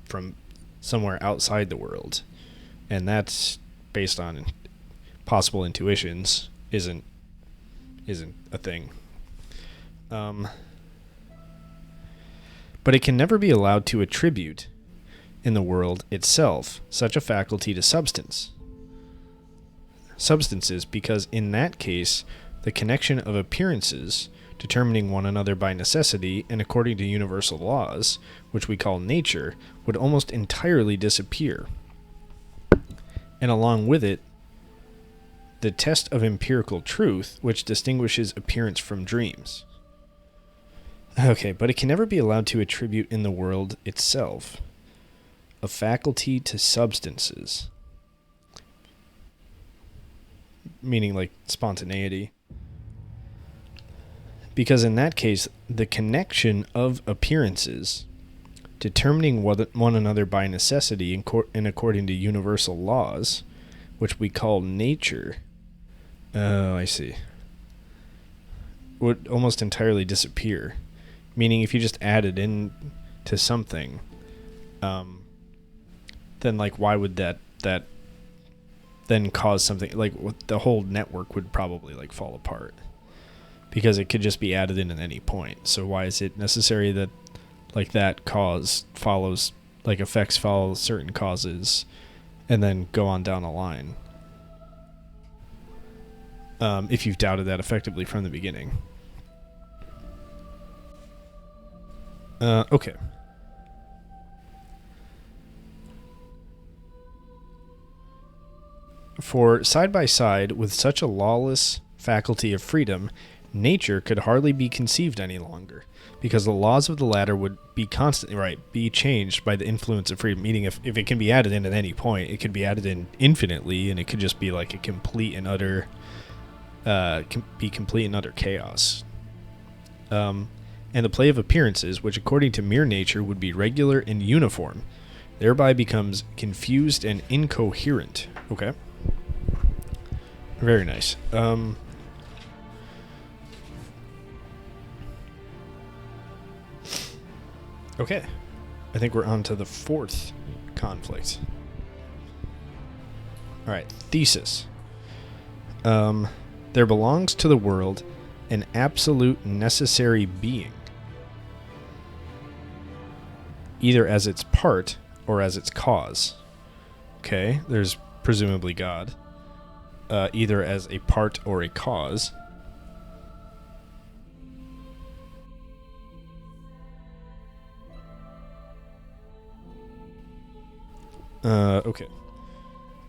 from somewhere outside the world, and that's based on possible intuitions isn't a thing. But it can never be allowed to attribute in the world itself such a faculty to substances, because in that case the connection of appearances determining one another by necessity and according to universal laws, which we call nature, would almost entirely disappear, and along with it the test of empirical truth, which distinguishes appearance from dreams. Okay, but it can never be allowed to attribute in the world itself a faculty to substances, meaning like spontaneity, because in that case, the connection of appearances determining one another by necessity and according to universal laws, which we call nature, I see, would almost entirely disappear. Meaning if you just added in to something, then like why would that then cause something, like the whole network would probably like fall apart, because it could just be added in at any point. So why is it necessary that like that cause follows, like effects follow certain causes and then go on down the line? if you've doubted that effectively from the beginning. Okay. For side by side with such a lawless faculty of freedom, nature could hardly be conceived any longer, because the laws of the latter would be constantly be changed by the influence of freedom. Meaning, if it can be added in at any point, it could be added in infinitely, and it could just be like a complete and utter chaos. And the play of appearances, which according to mere nature would be regular and uniform, thereby becomes confused and incoherent. Okay. Very nice. Okay. I think we're on to the fourth conflict. Alright, thesis. There belongs to the world an absolute necessary being, either as its part or as its cause. Okay, there's presumably God, either as a part or a cause. Okay.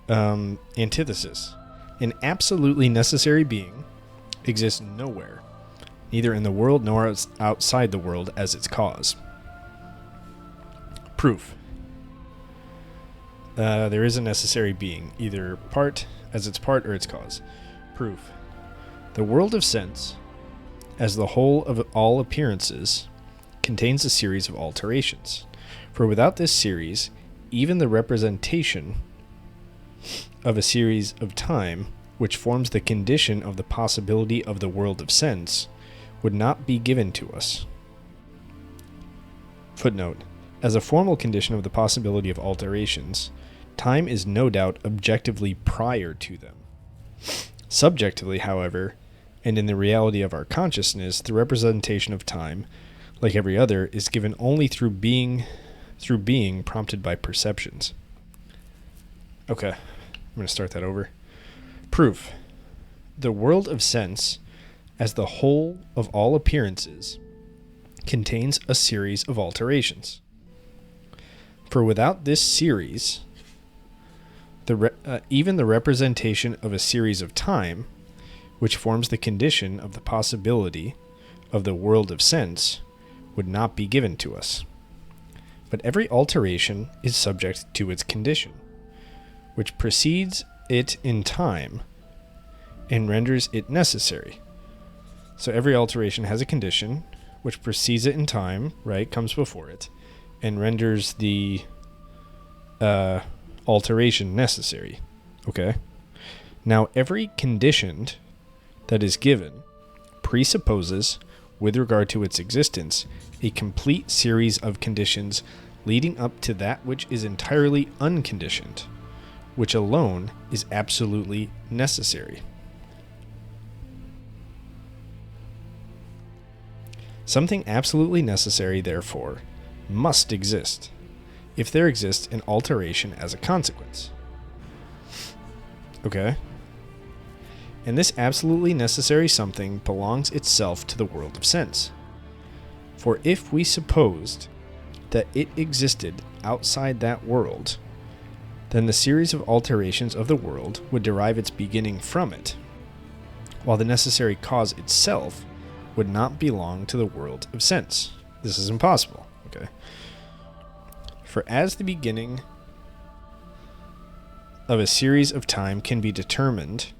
Antithesis. An absolutely necessary being exists nowhere, neither in the world nor outside the world as its cause. Proof. There is a necessary being, either part as its part or its cause. Proof. The world of sense, as the whole of all appearances, contains a series of alterations. For without this series, even the representation of a series of time, which forms the condition of the possibility of the world of sense, would not be given to us. Footnote. As a formal condition of the possibility of alterations, time is no doubt objectively prior to them. Subjectively, however, and in the reality of our consciousness, the representation of time, like every other, is given only through being prompted by perceptions. Okay, I'm going to start that over. Proof. The world of sense, as the whole of all appearances, contains a series of alterations. For without this series, even the representation of a series of time, which forms the condition of the possibility of the world of sense, would not be given to us. But every alteration is subject to its condition, which precedes it in time and renders it necessary. So every alteration has a condition which precedes it in time, right, comes before it, and renders the alteration necessary. Okay? Now, every conditioned that is given presupposes, with regard to its existence, a complete series of conditions leading up to that which is entirely unconditioned, which alone is absolutely necessary. Something absolutely necessary, therefore, must exist, if there exists an alteration as a consequence. Okay? And this absolutely necessary something belongs itself to the world of sense. For if we supposed that it existed outside that world, then the series of alterations of the world would derive its beginning from it, while the necessary cause itself would not belong to the world of sense. This is impossible. Okay. For as the beginning of a series of time can be determined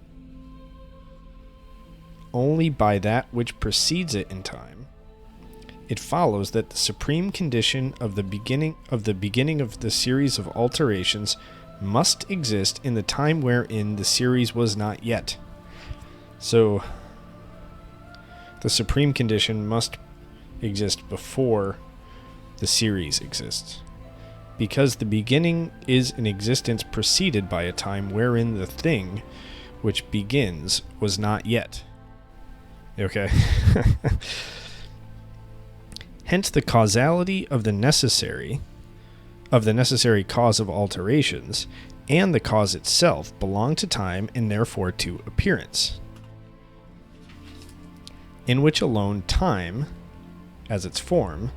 only by that which precedes it in time, it follows that the supreme condition of the beginning of the series of alterations must exist in the time wherein the series was not yet. So the supreme condition must exist before the series exists, because the beginning is an existence preceded by a time wherein the thing which begins was not yet. Okay? Hence the causality of the necessary cause of alterations and the cause itself belong to time and therefore to appearance. in which alone time, as its form,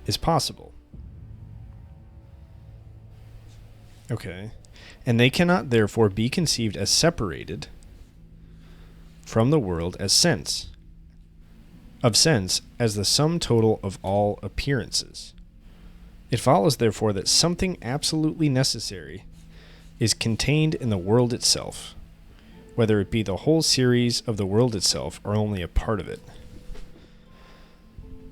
is possible. Okay. And they cannot therefore be conceived as separated from the world as sense, as the sum total of all appearances. It follows therefore that something absolutely necessary is contained in the world itself, whether it be the whole series of the world itself or only a part of it.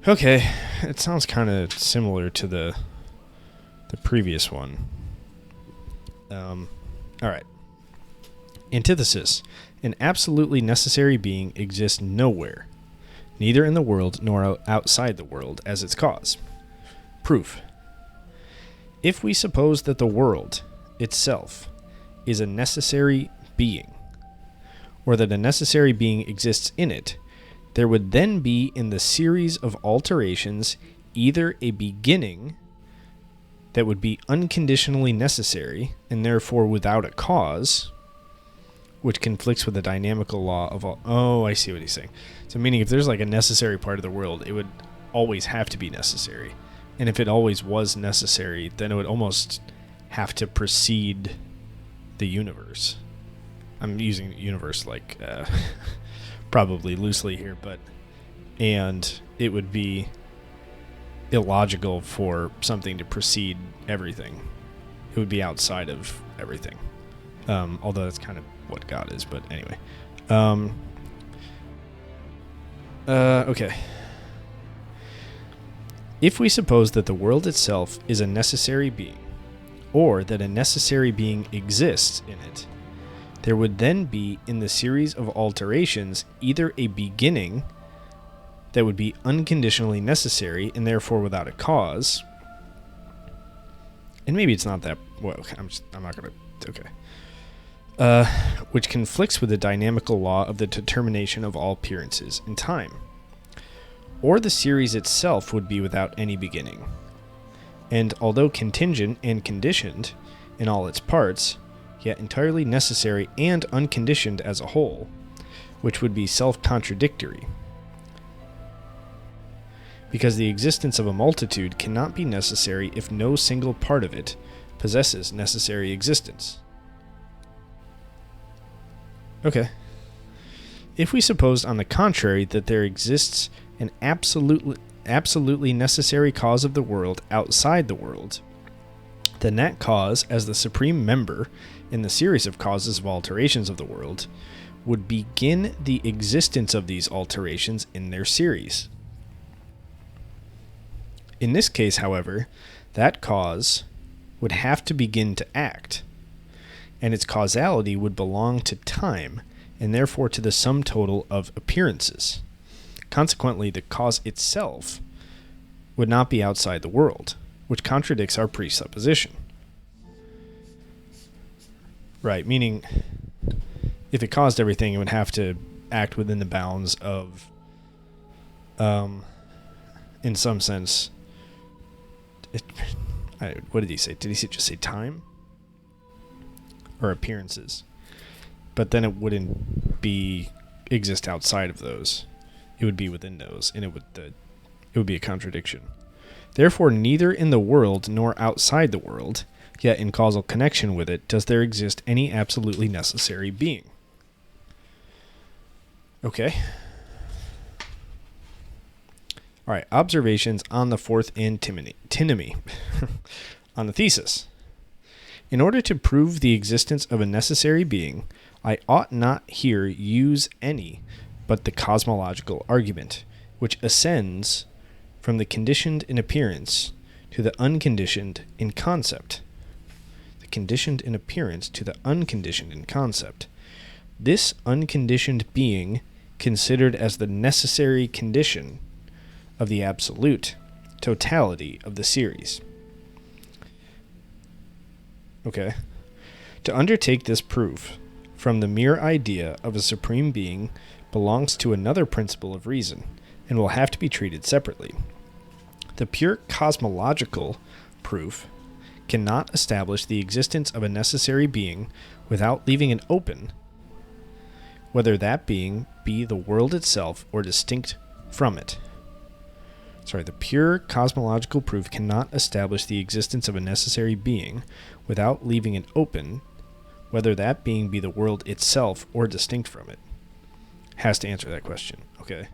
Okay, it sounds kind of similar to the previous one. All right. Antithesis. An absolutely necessary being exists nowhere, neither in the world nor outside the world, as its cause. Proof. If we suppose that the world itself is a necessary being, or that a necessary being exists in it, there would then be in the series of alterations either a beginning that would be unconditionally necessary and therefore without a cause, which conflicts with the dynamical law of all. Oh, I see what he's saying. So meaning if there's like a necessary part of the world, it would always have to be necessary. And if it always was necessary, then it would almost have to precede the universe. I'm using universe like probably loosely here, and it would be illogical for something to precede everything. It would be outside of everything. Although that's kind of what God is, but anyway. Okay. If we suppose that the world itself is a necessary being, or that a necessary being exists in it, there would then be in the series of alterations either a beginning that would be unconditionally necessary and therefore without a cause, and maybe it's not that well. Okay, I'm not gonna. Okay. Which conflicts with the dynamical law of the determination of all appearances in time, or the series itself would be without any beginning, and although contingent and conditioned in all its parts, yet entirely necessary and unconditioned as a whole, which would be self-contradictory, because the existence of a multitude cannot be necessary if no single part of it possesses necessary existence. Okay. If we suppose, on the contrary, that there exists an absolutely necessary cause of the world outside the world, then that cause, as the supreme member in the series of causes of alterations of the world, would begin the existence of these alterations in their series. In this case, however, that cause would have to begin to act, and its causality would belong to time, and therefore to the sum total of appearances. Consequently, the cause itself would not be outside the world, which contradicts our presupposition. Right, meaning if it caused everything, it would have to act within the bounds of, in some sense, what did he say? Did he just say time? Or appearances? But then it wouldn't exist outside of those. It would be within those, and it would be a contradiction. Therefore, neither in the world nor outside the world, yet in causal connection with it, does there exist any absolutely necessary being. Okay. All right, observations on the fourth antinomy. On the thesis. In order to prove the existence of a necessary being, I ought not here use any but the cosmological argument, which ascends from the conditioned in appearance to the unconditioned in concept. The conditioned in appearance to the unconditioned in concept. This unconditioned being considered as the necessary condition of the absolute totality of the series. Okay. To undertake this proof from the mere idea of a supreme being belongs to another principle of reason and will have to be treated separately. The pure cosmological proof cannot establish the existence of a necessary being without leaving it open whether that being be the world itself or distinct from it. The pure cosmological proof cannot establish the existence of a necessary being without leaving it open, whether that being be the world itself or distinct from it. Has to answer that question, okay?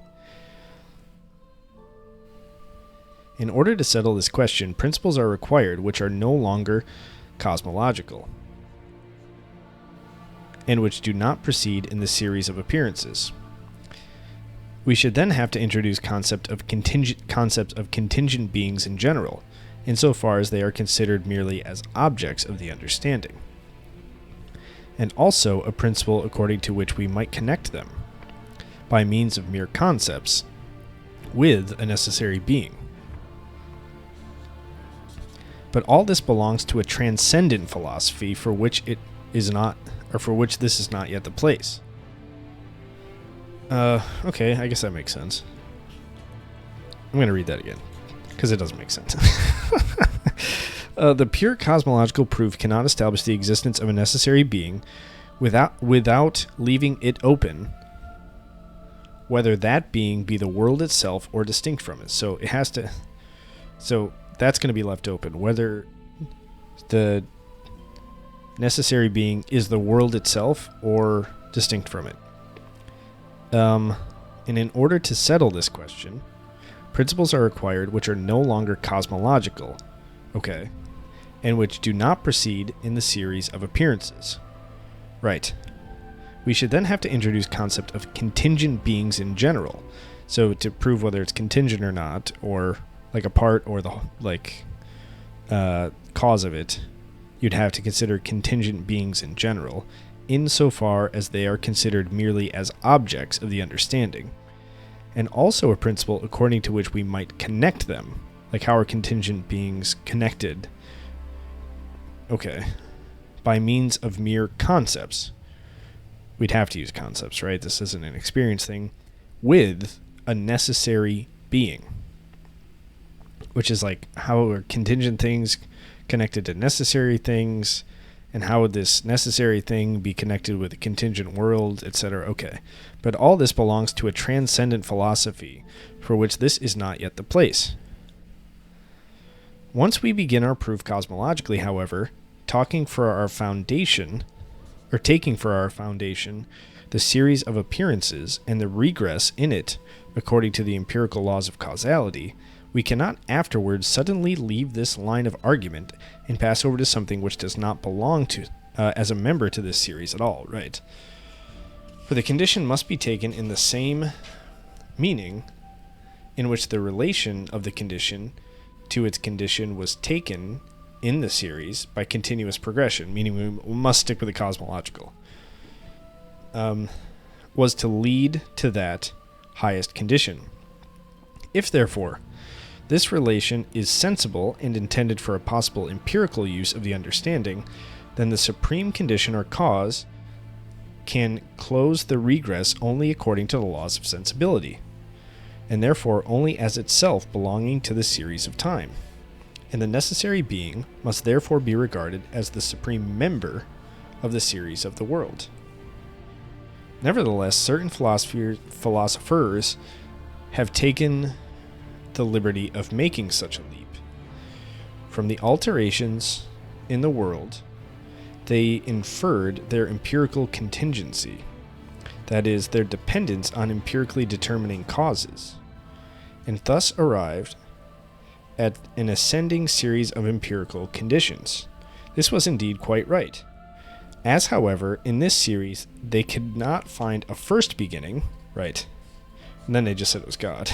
In order to settle this question, principles are required which are no longer cosmological, and which do not proceed in the series of appearances. We should then have to introduce concepts of contingent beings in general, insofar as they are considered merely as objects of the understanding, and also a principle according to which we might connect them, by means of mere concepts, with a necessary being. But all this belongs to a transcendent philosophy for which it is not, or for which this is not yet the place. Okay, I guess that makes sense. I'm going to read that again, because it doesn't make sense. The pure cosmological proof cannot establish the existence of a necessary being without leaving it open, whether that being be the world itself or distinct from it. So it has to... So that's going to be left open, whether the necessary being is the world itself or distinct from it. And in order to settle this question, principles are required which are no longer cosmological, okay, and which do not proceed in the series of appearances. Right. We should then have to introduce concept of contingent beings in general. So to prove whether it's contingent or not, or like a part or the cause of it, you'd have to consider contingent beings in general, insofar as they are considered merely as objects of the understanding, and also a principle according to which we might connect them, like how are contingent beings connected, okay, by means of mere concepts. We'd have to use concepts, right? This isn't an experience thing, with a necessary being, which is like how are contingent things connected to necessary things, and how would this necessary thing be connected with a contingent world, etc. Okay, but all this belongs to a transcendent philosophy for which this is not yet the place. Once we begin our proof cosmologically, however, taking for our foundation the series of appearances and the regress in it according to the empirical laws of causality, we cannot afterwards suddenly leave this line of argument and pass over to something which does not belong to as a member to this series at all, right? For the condition must be taken in the same meaning in which the relation of the condition to its condition was taken in the series by continuous progression, meaning we must stick with the cosmological, was to lead to that highest condition. If, therefore, this relation is sensible and intended for a possible empirical use of the understanding, then the supreme condition or cause can close the regress only according to the laws of sensibility, and therefore only as itself belonging to the series of time. And the necessary being must therefore be regarded as the supreme member of the series of the world. Nevertheless, certain philosophers have taken the liberty of making such a leap. From the alterations in the world, they inferred their empirical contingency, that is, their dependence on empirically determining causes, and thus arrived at an ascending series of empirical conditions. This was indeed quite right. As, however, in this series, they could not find a first beginning, right, and then they just said it was God,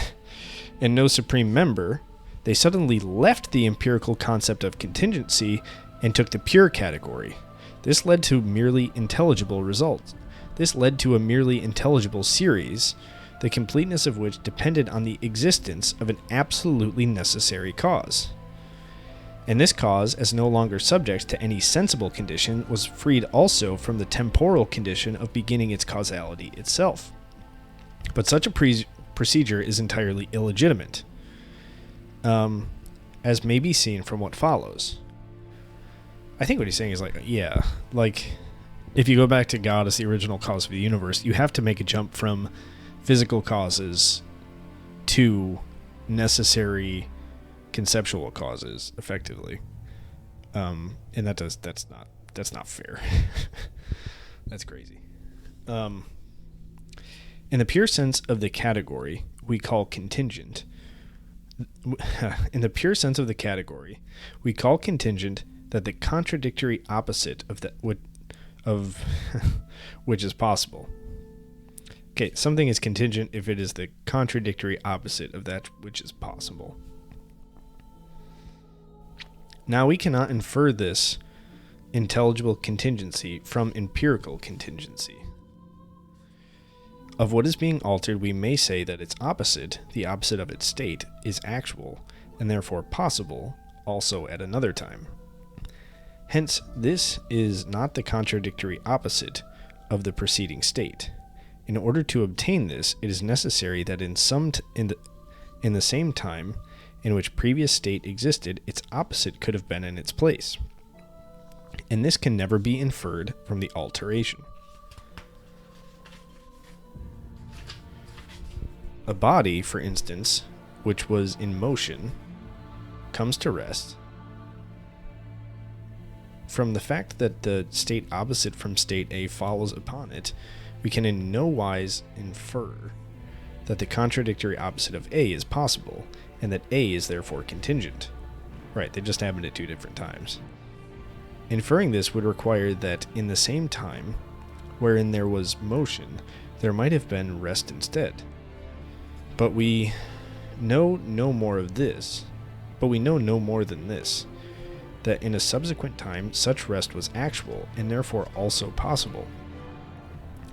and no supreme member, they suddenly left the empirical concept of contingency and took the pure category. This led to merely intelligible results. This led to a merely intelligible series, the completeness of which depended on the existence of an absolutely necessary cause. And this cause, as no longer subject to any sensible condition, was freed also from the temporal condition of beginning its causality itself. But such a procedure is entirely illegitimate, as may be seen from what follows. I think what he's saying is if you go back to God as the original cause of the universe, you have to make a jump from physical causes to necessary conceptual causes, effectively. And that's not fair. That's crazy. In the pure sense of the category, we call contingent. In the pure sense of the category, we call contingent that the contradictory opposite of which is possible. Okay, something is contingent if it is the contradictory opposite of that which is possible. Now we cannot infer this intelligible contingency from empirical contingency. Of what is being altered, we may say that its opposite, the opposite of its state, is actual, and therefore possible, also at another time. Hence, this is not the contradictory opposite of the preceding state. In order to obtain this, it is necessary that in the same time in which previous state existed, its opposite could have been in its place. And this can never be inferred from the alteration. A body, for instance, which was in motion, comes to rest. From the fact that the state opposite from state A follows upon it, we can in no wise infer that the contradictory opposite of A is possible, and that A is therefore contingent. Right, they just happened at two different times. Inferring this would require that in the same time wherein there was motion, there might have been rest instead. But we know no more of this, but we know no more than this, that in a subsequent time such rest was actual and therefore also possible.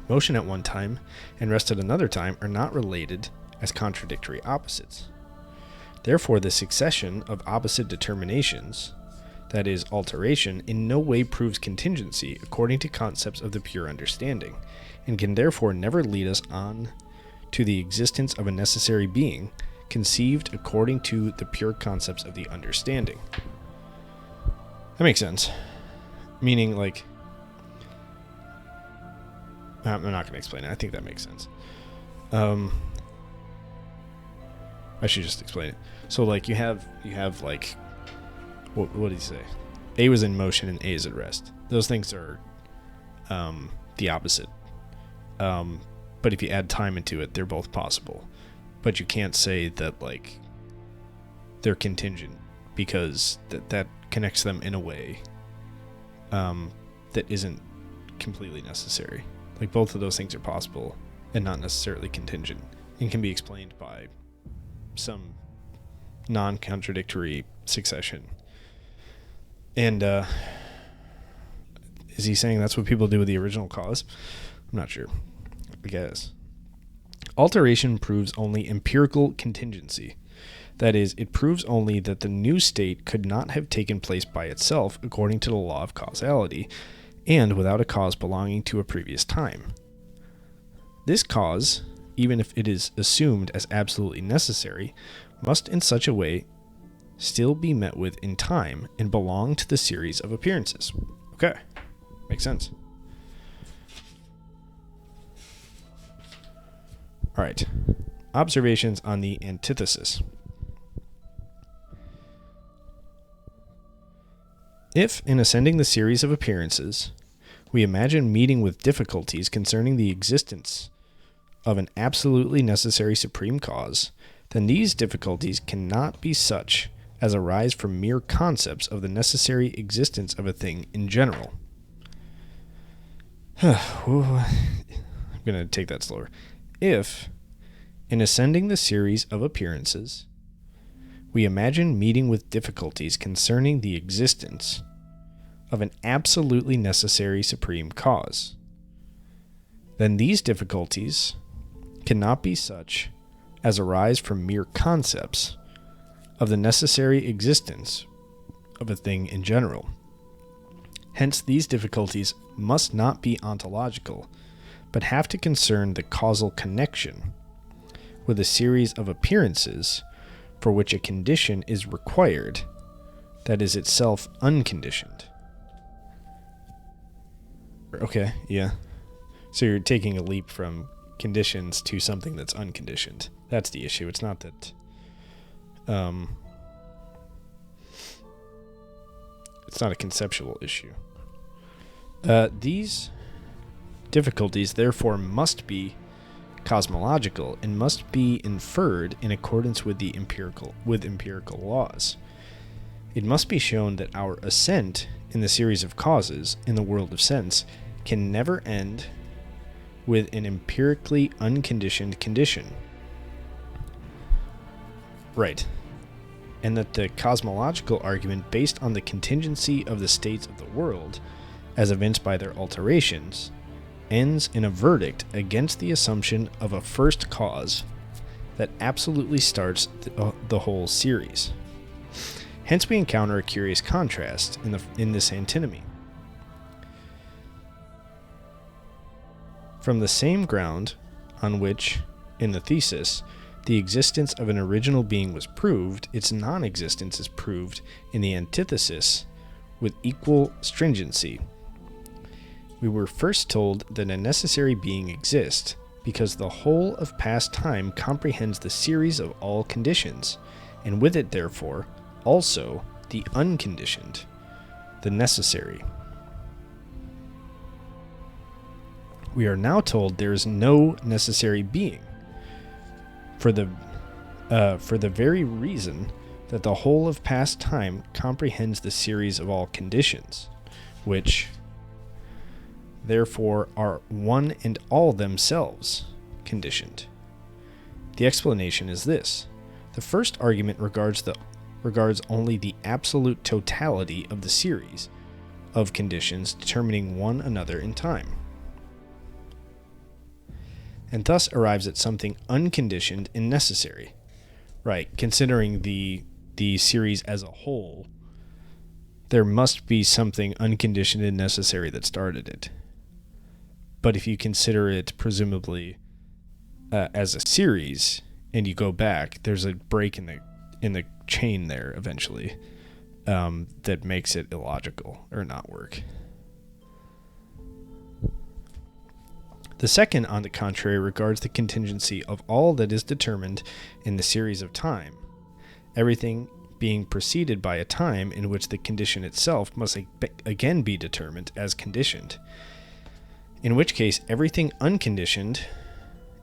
Motion at one time and rest at another time are not related as contradictory opposites. Therefore the succession of opposite determinations, that is, alteration, in no way proves contingency according to concepts of the pure understanding, and can therefore never lead us on to the existence of a necessary being, conceived according to the pure concepts of the understanding. That makes sense. Meaning, like, I'm not going to explain it. I think that makes sense. I should just explain it. So, like, you have like, what did he say? A was in motion and A is at rest. Those things are the opposite. But if you add time into it, they're both possible. But you can't say that, like, they're contingent, because that connects them in a way that isn't completely necessary. Like, both of those things are possible and not necessarily contingent, and can be explained by some non-contradictory succession. And is he saying that's what people do with the original cause? I'm not sure. I guess. Alteration proves only empirical contingency. That is, it proves only that the new state could not have taken place by itself according to the law of causality, and without a cause belonging to a previous time. This cause, even if it is assumed as absolutely necessary, must in such a way still be met with in time and belong to the series of appearances. Okay, makes sense. All right, observations on the antithesis. If, in ascending the series of appearances, we imagine meeting with difficulties concerning the existence of an absolutely necessary supreme cause, then these difficulties cannot be such as arise from mere concepts of the necessary existence of a thing in general. I'm going to take that slower. If, in ascending the series of appearances, we imagine meeting with difficulties concerning the existence of an absolutely necessary supreme cause, then these difficulties cannot be such as arise from mere concepts of the necessary existence of a thing in general. Hence, these difficulties must not be ontological, but have to concern the causal connection with a series of appearances for which a condition is required that is itself unconditioned. Okay, yeah. So you're taking a leap from conditions to something that's unconditioned. That's the issue. It's not that... it's not a conceptual issue. These difficulties, therefore, must be cosmological and must be inferred in accordance with empirical laws. It must be shown that our ascent in the series of causes in the world of sense can never end with an empirically unconditioned condition. Right. And that the cosmological argument based on the contingency of the states of the world, as evinced by their alterations, ends in a verdict against the assumption of a first cause that absolutely starts the whole series. Hence we encounter a curious contrast in this antinomy. From the same ground on which, in the thesis, the existence of an original being was proved, its non-existence is proved in the antithesis with equal stringency. We were first told that a necessary being exists because the whole of past time comprehends the series of all conditions, and with it, therefore, also the unconditioned, the necessary. We are now told there is no necessary being, for the very reason that the whole of past time comprehends the series of all conditions, which therefore are one and all themselves conditioned. The explanation is this. The first argument regards only the absolute totality of the series of conditions determining one another in time, and thus arrives at something unconditioned and necessary. Right, considering the series as a whole, there must be something unconditioned and necessary that started it. But if you consider it presumably as a series, and you go back, there's a break in the chain there eventually that makes it illogical or not work. The second, on the contrary, regards the contingency of all that is determined in the series of time, everything being preceded by a time in which the condition itself must again be determined as conditioned, in which case everything unconditioned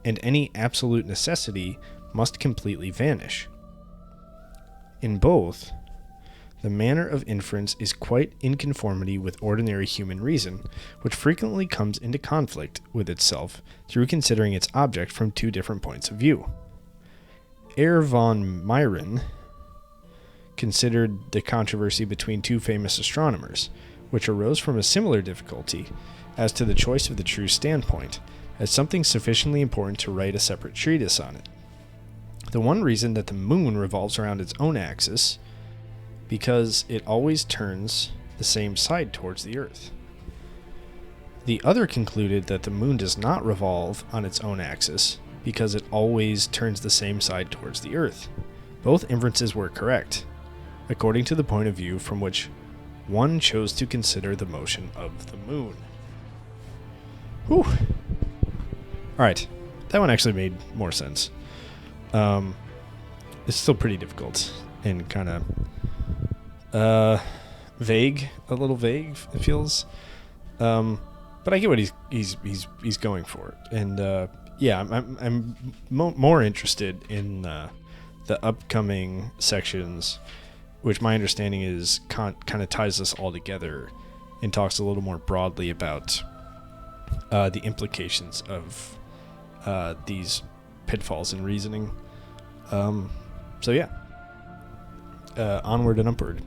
and any absolute necessity must completely vanish. In both, the manner of inference is quite in conformity with ordinary human reason, which frequently comes into conflict with itself through considering its object from two different points of view. Herr von Myron considered the controversy between two famous astronomers, which arose from a similar difficulty as to the choice of the true standpoint, as something sufficiently important to write a separate treatise on it. The one reasoned that the moon revolves around its own axis because it always turns the same side towards the earth. The other concluded that the moon does not revolve on its own axis because it always turns the same side towards the earth. Both inferences were correct, according to the point of view from which one chose to consider the motion of the moon. Whew. Alright, that one actually made more sense. It's still pretty difficult and kind of vague, a little vague, it feels. But I get what he's going for, and yeah, I'm more interested in the upcoming sections, which my understanding is Kant kind of ties this all together and talks a little more broadly about the implications of these pitfalls in reasoning. So yeah, onward and upward.